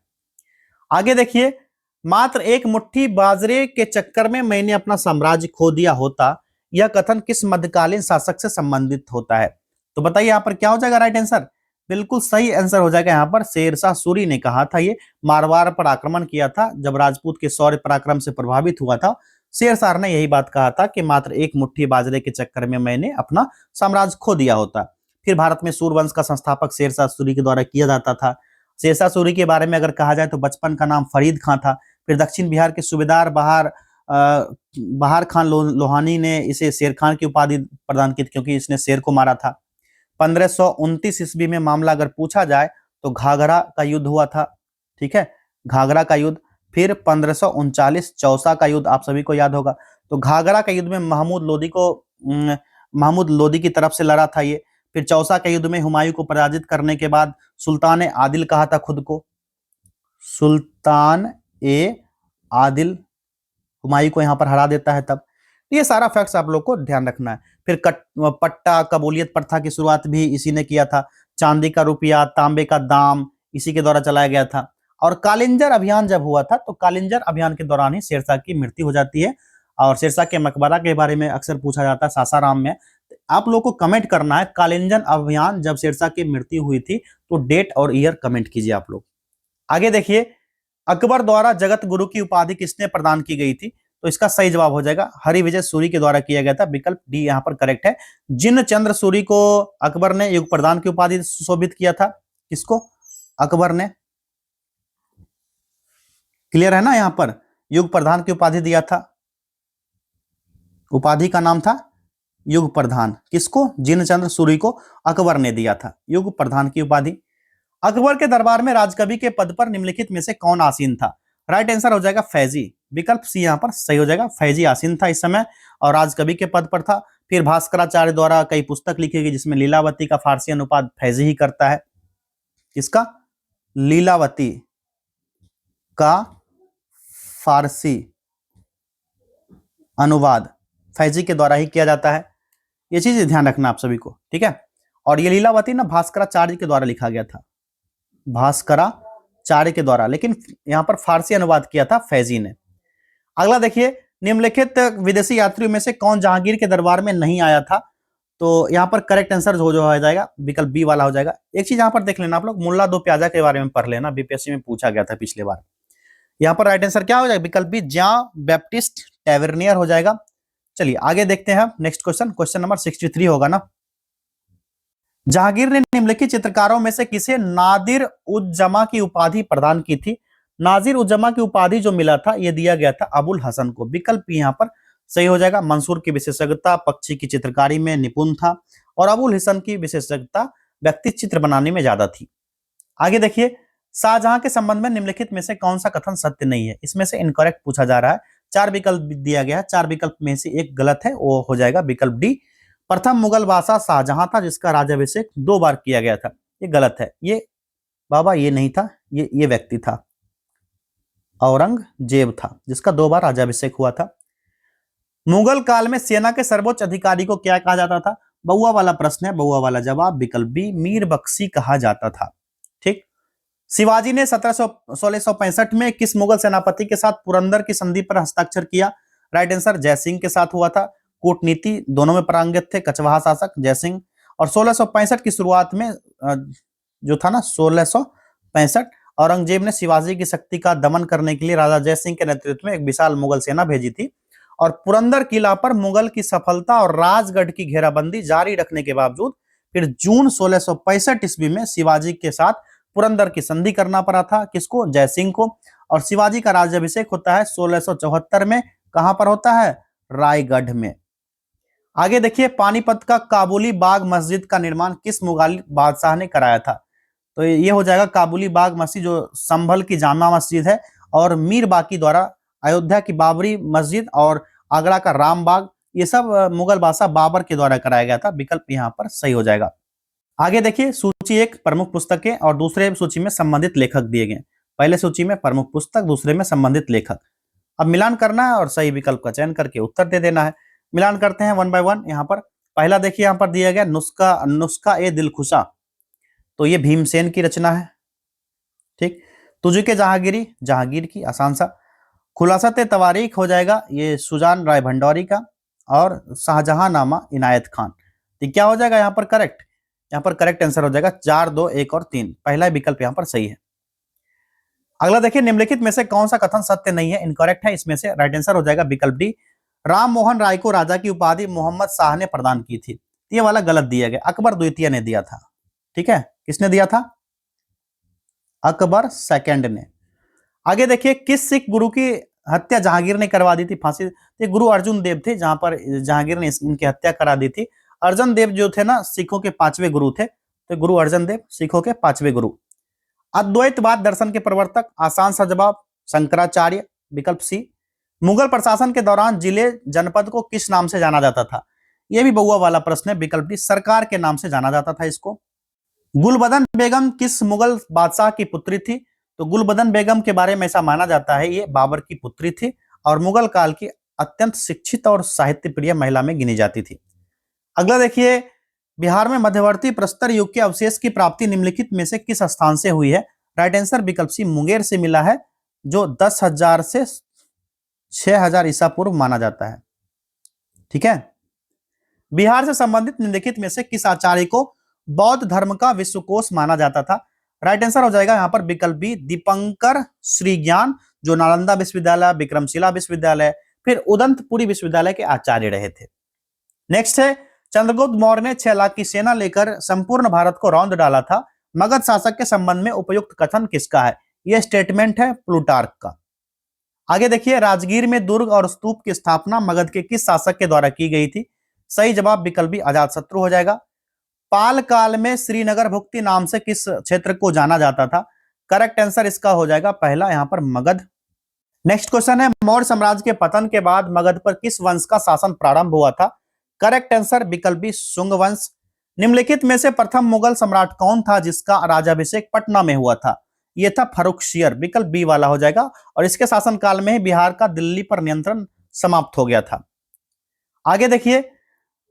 आगे देखिए, मात्र एक मुट्ठी बाजरे के चक्कर में मैंने अपना साम्राज्य खो दिया होता, यह कथन किस मध्यकालीन शासक से संबंधित होता है? तो बताइए यहां पर क्या हो जाएगा राइट आंसर? बिल्कुल सही आंसर हो जाएगा यहाँ पर शेरशाह सूरी ने कहा था। ये मारवाड़ पर आक्रमण किया था जब राजपूत के शौर्य पराक्रम से प्रभावित हुआ था। शेरशाह ने यही बात कहा था कि मात्र एक मुट्ठी बाजरे के चक्कर में मैंने अपना साम्राज्य खो दिया होता। फिर भारत में सूरवंश का संस्थापक शेरशाह सूरी के द्वारा किया जाता था। शेरशाह सूरी के बारे में अगर कहा जाए तो बचपन का नाम फरीद खां था। फिर दक्षिण बिहार के सूबेदार बहार खान लोहानी ने इसे शेर खान की उपाधि प्रदान की थी क्योंकि इसने शेर को मारा था। 1529 ईस्वी में मामला अगर पूछा जाए तो घाघरा का युद्ध हुआ था, ठीक है, घाघरा का युद्ध। फिर 1539 चौसा का युद्ध आप सभी को याद होगा। तो घाघरा का युद्ध में महमूद लोदी की तरफ से लड़ा था ये। फिर चौसा के युद्ध में हुमायूं को पराजित करने के बाद सुल्तान ए आदिल कहा था खुद को, सुल्तान ए आदिल हुमायूं को यहां पर हरा देता है तब। ये सारा फैक्ट्स आप लोग को ध्यान रखना है। फिर पट्टा कबूलियत प्रथा की शुरुआत भी इसी ने किया था। चांदी का रुपया, तांबे का दाम इसी के द्वारा चलाया गया था। और कालिंजर अभियान जब हुआ था तो कालिंजर अभियान के दौरान ही शेरशाह की मृत्यु हो जाती है। और शेरशाह के मकबरा के बारे में अक्सर पूछा जाता है सासाराम में। आप लोग को कमेंट करना है कालिंजर अभियान जब शेरशाह की मृत्यु हुई थी तो डेट और ईयर कमेंट कीजिए आप लोग। आगे देखिए, अकबर द्वारा जगत गुरु की उपाधि किसने प्रदान की गई थी? तो इसका सही जवाब हो जाएगा हरिविजय सूरी के द्वारा किया गया था। विकल्प डी यहां पर करेक्ट है। जिन चंद्र सूरी को अकबर ने युग प्रधान की उपाधि सुशोभित किया था। किसको? अकबर ने। क्लियर है ना? यहां पर युग प्रधान की उपाधि दिया था। उपाधि का नाम था युग प्रधान। किसको? जिनचंद्र सूरी को अकबर ने दिया था युग प्रधान की उपाधि। अकबर के दरबार में राजकवि के पद पर निम्नलिखित में से कौन आसीन था? राइट आंसर हो जाएगा फैजी। विकल्प सी यहां पर सही हो जाएगा। फैजी आसीन था इस समय और राजकवि के पद पर था। फिर भास्कराचार्य द्वारा कई पुस्तक लिखी गई जिसमें लीलावती का फारसी अनुवाद फैजी ही करता है। किसका? लीलावती का फारसी अनुवाद फैजी के द्वारा ही किया जाता है। ये चीज ध्यान रखना आप सभी को, ठीक है। और ये लीलावती ना भास्कराचार्य के द्वारा लिखा गया था, भास्कराचार्य के द्वारा, लेकिन यहां पर फारसी अनुवाद किया था फैजी ने। अगला देखिए, निम्नलिखित विदेशी यात्रियों में से कौन जहांगीर के दरबार में नहीं आया था? तो यहां पर करेक्ट आंसर जो हो जाएगा विकल्प बी वाला हो जाएगा। एक चीज यहां पर देख लेना आप लोग, मुल्ला दो प्याजा के बारे में पढ़ लेना, बीपीएससी में पूछा गया था पिछले बार। यहां पर राइट आंसर क्या हो जाएगा? विकल्प बी जॉन बैप्टिस्ट टैवर्नियर हो जाएगा। चलिए आगे देखते हैं नेक्स्ट क्वेश्चन। क्वेश्चन नंबर 63 होगा ना। जहांगीर ने निम्नलिखित चित्रकारों में से किसे नादिर उज जमा की उपाधि प्रदान की थी? नादिर उज जमा की उपाधि जो मिला था यह दिया गया था अबुल हसन को। विकल्प यहां पर सही हो जाएगा। मंसूर की विशेषज्ञता पक्षी की चित्रकारी में निपुण था और अबुल हसन की विशेषज्ञता व्यक्ति चित्र बनाने में ज्यादा थी। आगे देखिए, शाहजहां के संबंध में निम्नलिखित में से कौन सा कथन सत्य नहीं है? इसमें से इनकरेक्ट पूछा जा रहा है। 4 विकल्प दिया गया है, 4 विकल्प में से एक गलत है, वो हो जाएगा विकल्प डी। प्रथम मुगल बादशाह शाहजहां था जिसका राज्याभिषेक 2 बार किया गया था, ये गलत है। ये बाबा ये नहीं था, ये व्यक्ति था, औरंगजेब था जिसका 2 बार राज्याभिषेक हुआ था। मुगल काल में सेना के सर्वोच्च अधिकारी को क्या कहा जाता था? बउआ वाला प्रश्न है, बउआ वाला जवाब विकल्प बी मीर बख्शी कहा जाता था। ठीक। शिवाजी ने 1665 में किस मुगल सेनापति के साथ पुरंदर की संधि पर हस्ताक्षर किया? राइट आंसर जयसिंह के साथ हुआ था। कूटनीति दोनों में पारंगत थे कचवाहा शासक जयसिंह। और 1665 की शुरुआत में जो था ना 1665, औरंगजेब ने शिवाजी की शक्ति का दमन करने के लिए राजा जयसिंह के नेतृत्व में एक विशाल मुगल सेना भेजी थी। और पुरंदर किला पर मुगल की सफलता और राजगढ़ की घेराबंदी जारी रखने के बावजूद फिर जून 1665 ईस्वी में शिवाजी के साथ पुरंदर की संधि करना पड़ा था। किसको? जयसिंह को। और शिवाजी का राज्याभिषेक होता है 1674 में। कहां पर होता है? रायगढ़ में। आगे देखिए, पानीपत का काबुली बाग मस्जिद का निर्माण किस मुगल बादशाह ने कराया था? तो ये हो जाएगा काबुली बाग मस्जिद जो संभल की जामा मस्जिद है, और मीर बाकी द्वारा अयोध्या की बाबरी मस्जिद और आगरा का राम बाग, ये सब मुगल बादशाह बाबर के द्वारा कराया गया था। विकल्प यहां पर सही हो जाएगा। आगे देखिए, सूची 1 प्रमुख पुस्तकें और दूसरे सूची में संबंधित लेखक दिए गए। पहले सूची में प्रमुख पुस्तक, दूसरे में संबंधित लेखक। अब मिलान करना है और सही विकल्प का चयन करके उत्तर दे देना है। मिलान करते हैं वन बाय वन। यहाँ पर पहला देखिए, यहाँ पर दिया गया नुस्खा नुस्खा ए दिलखुशा, तो ये भीमसेन की रचना है। ठीक। तुझके जहांगीरी, जहांगीर की, आसान सा। खुलासत तवारीख हो जाएगा, ये सुजान राय भंडारी का। और शाहजहां नामा इनायत खान। तो क्या हो जाएगा यहाँ पर करेक्ट? यहाँ पर करेक्ट आंसर हो जाएगा 4, 2, 1 और 3। पहला विकल्प यहाँ पर सही है। अगला देखिए, निम्नलिखित में से कौन सा कथन सत्य नहीं है, इनकरेक्ट है। इसमें से राइट आंसर हो जाएगा विकल्प डी, राम मोहन राय को राजा की उपाधि मोहम्मद शाह ने प्रदान की थी। ये वाला गलत दिया गया, अकबर द्वितीय ने दिया था। ठीक है, किसने दिया था? अकबर सेकंड ने। आगे देखिए, किस सिख गुरु की हत्या जहांगीर ने करवा दी थी फांसी? ये गुरु अर्जुन देव थे, जहां पर जहांगीर ने इनकी हत्या करा दी थी। अर्जुन देव जो थे ना, सिखों के 5वें गुरु थे। तो गुरु अर्जुन देव सिखों के 5वें गुरु। अद्वैतवाद दर्शन के प्रवर्तक, आसान सा जवाब शंकराचार्य, विकल्प सी। मुगल प्रशासन के दौरान जिले जनपद को किस नाम से जाना जाता था? यह भी बहुआ वाला प्रश्न है, विकल्प डी, सरकार के नाम से जाना जाता था इसको। गुलबदन बेगम किस मुगल बादशाह की पुत्री थी? तो गुलबदन बेगम के बारे में ऐसा माना जाता है ये बाबर की पुत्री थी और मुगल काल की अत्यंत शिक्षित और साहित्य प्रिय महिला में गिनी जाती थी। अगला देखिए, बिहार में मध्यवर्ती प्रस्तर युग के अवशेष की प्राप्ति निम्नलिखित में से किस स्थान से हुई है? राइट आंसर विकल्प सी, मुंगेर से मिला है, जो 10,000 से 6,000 ईसा पूर्व माना जाता है। ठीक है। बिहार से संबंधित निम्नलिखित में से किस आचार्य को बौद्ध धर्म का विश्वकोश माना जाता था? राइट आंसर हो जाएगा यहाँ पर विकल्प बी, दीपंकर श्री ज्ञान, जो नालंदा विश्वविद्यालय, विक्रमशिला विश्वविद्यालय, फिर उदंतपुरी विश्वविद्यालय के आचार्य रहे थे। नेक्स्ट है, चंद्रगुप्त मौर्य ने 6 लाख की सेना लेकर संपूर्ण भारत को रौंद डाला था। मगध शासक के संबंध में उपयुक्त कथन किसका है? यह स्टेटमेंट है प्लूटार्क का। आगे देखिए, राजगीर में दुर्ग और स्तूप की स्थापना मगध के किस शासक के द्वारा की गई थी? सही जवाब विकल्प बी, अजातशत्रु हो जाएगा। पाल काल में श्रीनगर भुक्ति नाम से किस क्षेत्र को जाना जाता था? करेक्ट आंसर इसका हो जाएगा पहला, यहां पर मगध। नेक्स्ट क्वेश्चन है, मौर्य साम्राज्य के पतन के बाद मगध पर किस वंश का शासन प्रारंभ हुआ था? करेक्ट आंसर विकल्प बी, शुंग वंश। निम्नलिखित में से प्रथम मुगल सम्राट कौन था जिसका राज्याभिषेक पटना में हुआ था? यह था फर्रुखशियर, विकल्प बी वाला हो जाएगा। और इसके शासनकाल में ही बिहार का दिल्ली पर नियंत्रण समाप्त हो गया था। आगे देखिए,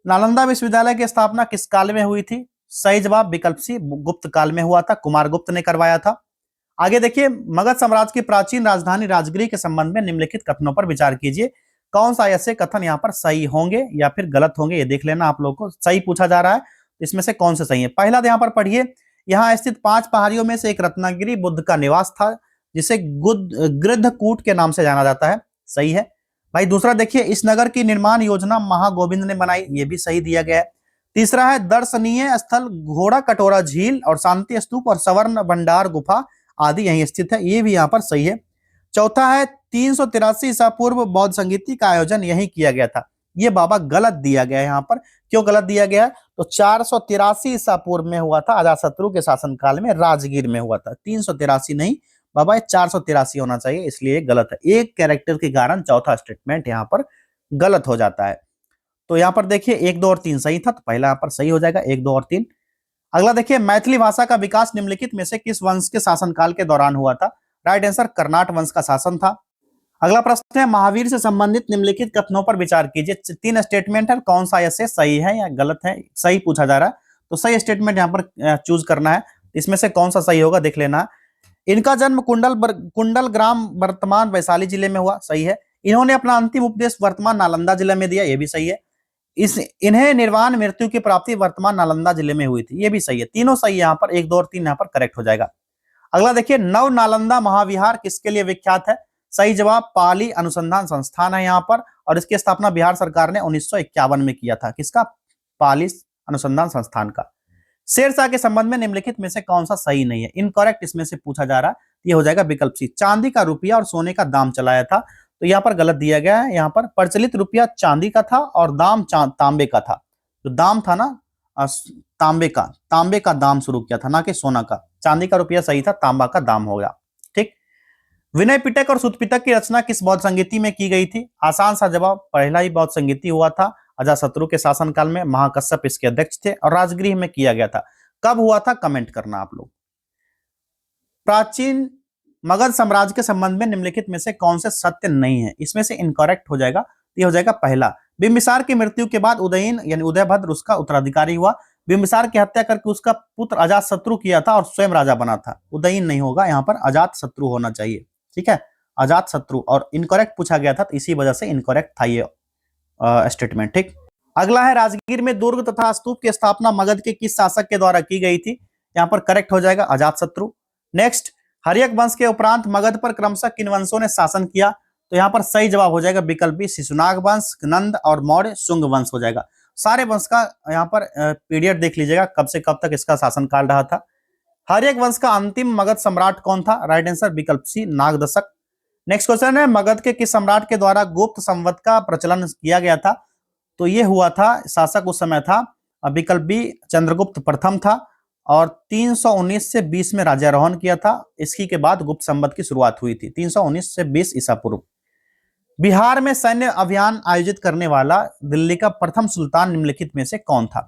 नालंदा विश्वविद्यालय की स्थापना किस काल में हुई थी? सही जवाब विकल्प सी, गुप्त काल में हुआ था, कुमार गुप्त ने करवाया था। आगे देखिए, मगध साम्राज्य की प्राचीन राजधानी राजगिरी के संबंध में निम्नलिखित कथनों पर विचार कीजिए। कौन सा ऐसे कथन यहाँ पर सही होंगे या फिर गलत होंगे, ये देख लेना। आप लोगों को सही पूछा जा रहा है, इसमें से कौन से सही है? पहला यहाँ पर पढ़िए, यहाँ स्थित 5 पहाड़ियों में से एक रत्नागिरी बुद्ध का निवास था, जिसे गृद्धकूट के नाम से जाना जाता है। सही है भाई। दूसरा देखिए, इस नगर की निर्माण योजना महागोविंद ने बनाई, ये भी सही दिया गया है। तीसरा है, दर्शनीय स्थल घोड़ा कटोरा झील और शांति स्तूप और सवर्ण भंडार गुफा आदि यहीं स्थित है, ये भी यहाँ पर सही है। चौथा है, 383 ईसा पूर्व बौद्ध संगीति का आयोजन यहीं किया गया था, ये बाबा गलत दिया गया है यहाँ पर। क्यों गलत दिया गया है? तो 483 ईसा पूर्व में हुआ था, अजातशत्रु के शासनकाल में राजगीर में हुआ था। 383 नहीं बाबा, 483 होना चाहिए, इसलिए गलत है। एक कैरेक्टर के कारण चौथा स्टेटमेंट यहाँ पर गलत हो जाता है। तो यहाँ पर देखिए 1, 2 और 3 सही था, तो पहला यहाँ पर सही हो जाएगा 1, 2 और 3। अगला देखिए, मैथिली भाषा का विकास निम्नलिखित में से किस वंश के शासनकाल के दौरान हुआ था? राइट आंसर कर्नाट वंश का शासन था। अगला प्रश्न है, महावीर से संबंधित निम्नलिखित कथनों पर विचार कीजिए। 3 स्टेटमेंट है, कौन सा ऐसे सही है या गलत है? सही पूछा जा रहा है, तो सही स्टेटमेंट यहाँ पर चूज करना है। इसमें से कौन सा सही होगा देख लेना। इनका जन्म कुंडल ग्राम वर्तमान वैशाली जिले में हुआ, सही है। इन्होंने अपना अंतिम उपदेश वर्तमान नालंदा जिले में दिया, यह भी सही है। इन्हें निर्वाण मृत्यु की प्राप्ति वर्तमान नालंदा जिले में हुई थी, यह भी सही है। तीनों सही यहाँ पर, 1, 2 और 3 यहाँ पर करेक्ट हो जाएगा। अगला देखिए, नव नालंदा महाविहार किसके लिए विख्यात है? सही जवाब पाली अनुसंधान संस्थान है यहाँ पर, और इसकी स्थापना बिहार सरकार ने 1951 में किया था। किसका? पाली अनुसंधान संस्थान का। शेरशाह के संबंध में निम्नलिखित में से कौन सा सही नहीं है? इनकरेक्ट इसमें से पूछा जा रहा है, ये हो जाएगा विकल्प सी, चांदी का रुपया और सोने का दाम चलाया था। तो यहाँ पर गलत दिया गया है। यहाँ पर प्रचलित रुपया चांदी का था और दाम तांबे का था। जो दाम था ना तांबे का दाम शुरू किया था, ना कि सोना का। चांदी का रुपया सही था, तांबा का दाम हो गया। ठीक। विनय पिटक और सुत पिटक की रचना किस बौद्ध संगीति में की गई थी? आसान सा जवाब, पहला ही बौद्ध संगीति हुआ था अजातशत्रु के शासनकाल में, महाकश्यप इसके अध्यक्ष थे और राजगृह में किया गया था। कब हुआ था कमेंट करना आप लोग। प्राचीन मगध साम्राज्य के संबंध में निम्नलिखित में से कौन से सत्य नहीं है? इसमें से इनकरेक्ट हो जाएगा, ये हो जाएगा पहला। बिंबिसार की मृत्यु के बाद उदयन यानी उदयभद्र उसका उत्तराधिकारी हुआ। बिंबिसार की हत्या करके उसका पुत्र अजातशत्रु किया था और स्वयं राजा बना था। उदयन नहीं होगा, यहाँ पर अजातशत्रु होना चाहिए। ठीक है, अजातशत्रु, और इनकरेक्ट पूछा गया था तो इसी वजह से इनकरेक्ट था ये स्टेटमेंट। ठीक, अगला है राजगीर में दुर्ग तथा स्तूप की स्थापना मगध के किस शासक के द्वारा की गई थी? यहाँ पर करेक्ट हो जाएगा अजातशत्रु। नेक्स्ट, हर्यक वंश के उपरांत मगध पर क्रमशः किन वंशों ने शासन किया? तो यहाँ पर सही जवाब हो जाएगा विकल्प बी, शिशुनाग वंश, नंद और मौर्य शुंग वंश हो जाएगा। सारे वंश का यहाँ पर पीरियड देख लीजिएगा, कब से कब तक इसका शासनकाल रहा था। हर्यक वंश का अंतिम मगध सम्राट कौन था? राइट आंसर विकल्प सी, नागदशक। नेक्स्ट क्वेश्चन है, मगध के किस सम्राट के द्वारा गुप्त संवत का प्रचलन किया गया था? तो ये हुआ था, शासक उस समय था विकल्प बी, चंद्रगुप्त प्रथम था, और 319 से 20 में राज्यारोहण किया था। इसकी के बाद गुप्त संवत की शुरुआत हुई थी 319 से 20 ईसा पूर्व। बिहार में सैन्य अभियान आयोजित करने वाला दिल्ली का प्रथम सुल्तान निम्नलिखित में से कौन था?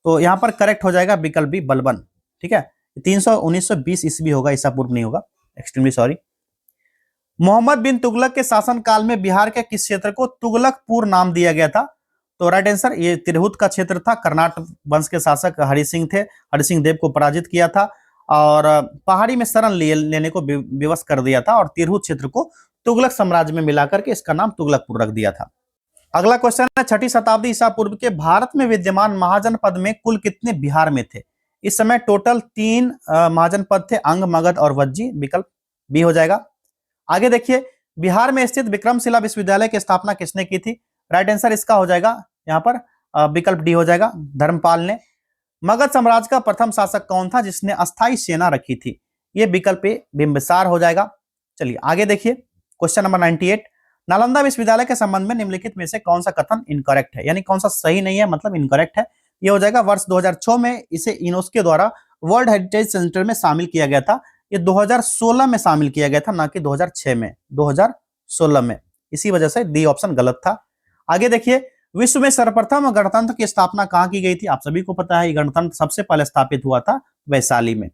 तो यहाँ पर करेक्ट हो जाएगा विकल्प बी, बलबन। ठीक है, 1920 ईस्वी होगा, ईसा पूर्व नहीं होगा, एक्सट्रीमली सॉरी। मोहम्मद बिन तुगलक के शासन काल में बिहार के किस क्षेत्र को तुगलकपुर नाम दिया गया था? तो राइट आंसर ये तिरहुत का क्षेत्र था। कर्नाटक वंश के शासक हरि सिंह थे, हरि सिंह देव को पराजित किया था और पहाड़ी में शरण लेने को विवश कर दिया था, और तिरहुत क्षेत्र को तुगलक साम्राज्य में मिलाकर के इसका नाम तुगलकपुर रख दिया था। अगला क्वेश्चन है, 6ठी शताब्दी ईसा पूर्व के भारत में विद्यमान महाजनपद में कुल कितने बिहार में थे? इस समय टोटल 3 महाजनपद थे, अंग, मगध और वज्जी। विकल्प बी हो जाएगा। आगे देखिए, बिहार में स्थित विक्रमशिला विश्वविद्यालय की स्थापना किसने की थी? राइट आंसर इसका हो जाएगा यहाँ पर विकल्प डी हो जाएगा, धर्मपाल ने। मगध साम्राज्य का प्रथम शासक कौन था जिसने अस्थायी सेना रखी थी? ये विकल्प ए, बिंबिसार हो जाएगा। चलिए आगे देखिए, क्वेश्चन नंबर 98, नालंदा विश्वविद्यालय के संबंध में निम्नलिखित में से कौन सा कथन इनकरेक्ट है? यानी कौन सा सही नहीं है, मतलब इनकरेक्ट है। ये हो जाएगा, वर्ष 2006 में इसे यूनेस्को द्वारा वर्ल्ड हेरिटेज सेंटर में शामिल किया गया था। ये 2016 में शामिल किया गया था, ना कि 2006 में, 2016 में। इसी वजह से डी ऑप्शन गलत था। आगे देखिए, विश्व में सर्वप्रथम गणतंत्र की स्थापना कहां की गई थी? आप सभी को पता है, गणतंत्र सबसे पहले स्थापित हुआ था वैशाली में।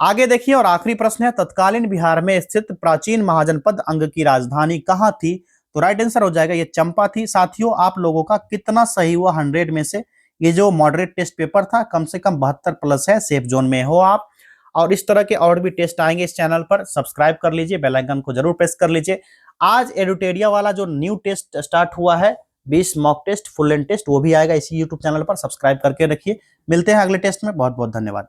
आगे देखिए, और आखिरी प्रश्न है, तत्कालीन बिहार में स्थित प्राचीन महाजनपद अंग की राजधानी कहां थी? तो राइट आंसर हो जाएगा ये चंपा थी। साथियों, आप लोगों का कितना सही हुआ 100 में से? ये जो मॉडरेट टेस्ट पेपर था, कम से कम 72 प्लस है, सेफ जोन में हो आप। और इस तरह के और भी टेस्ट आएंगे इस चैनल पर, सब्सक्राइब कर लीजिए, बेल आइकन को जरूर प्रेस कर लीजिए। आज एडुटेरिया वाला जो न्यू टेस्ट स्टार्ट हुआ है, 20 mock test, full length test, वो भी आएगा इसी यूट्यूब चैनल पर, सब्सक्राइब करके रखिए। मिलते हैं अगले टेस्ट में, बहुत बहुत धन्यवाद।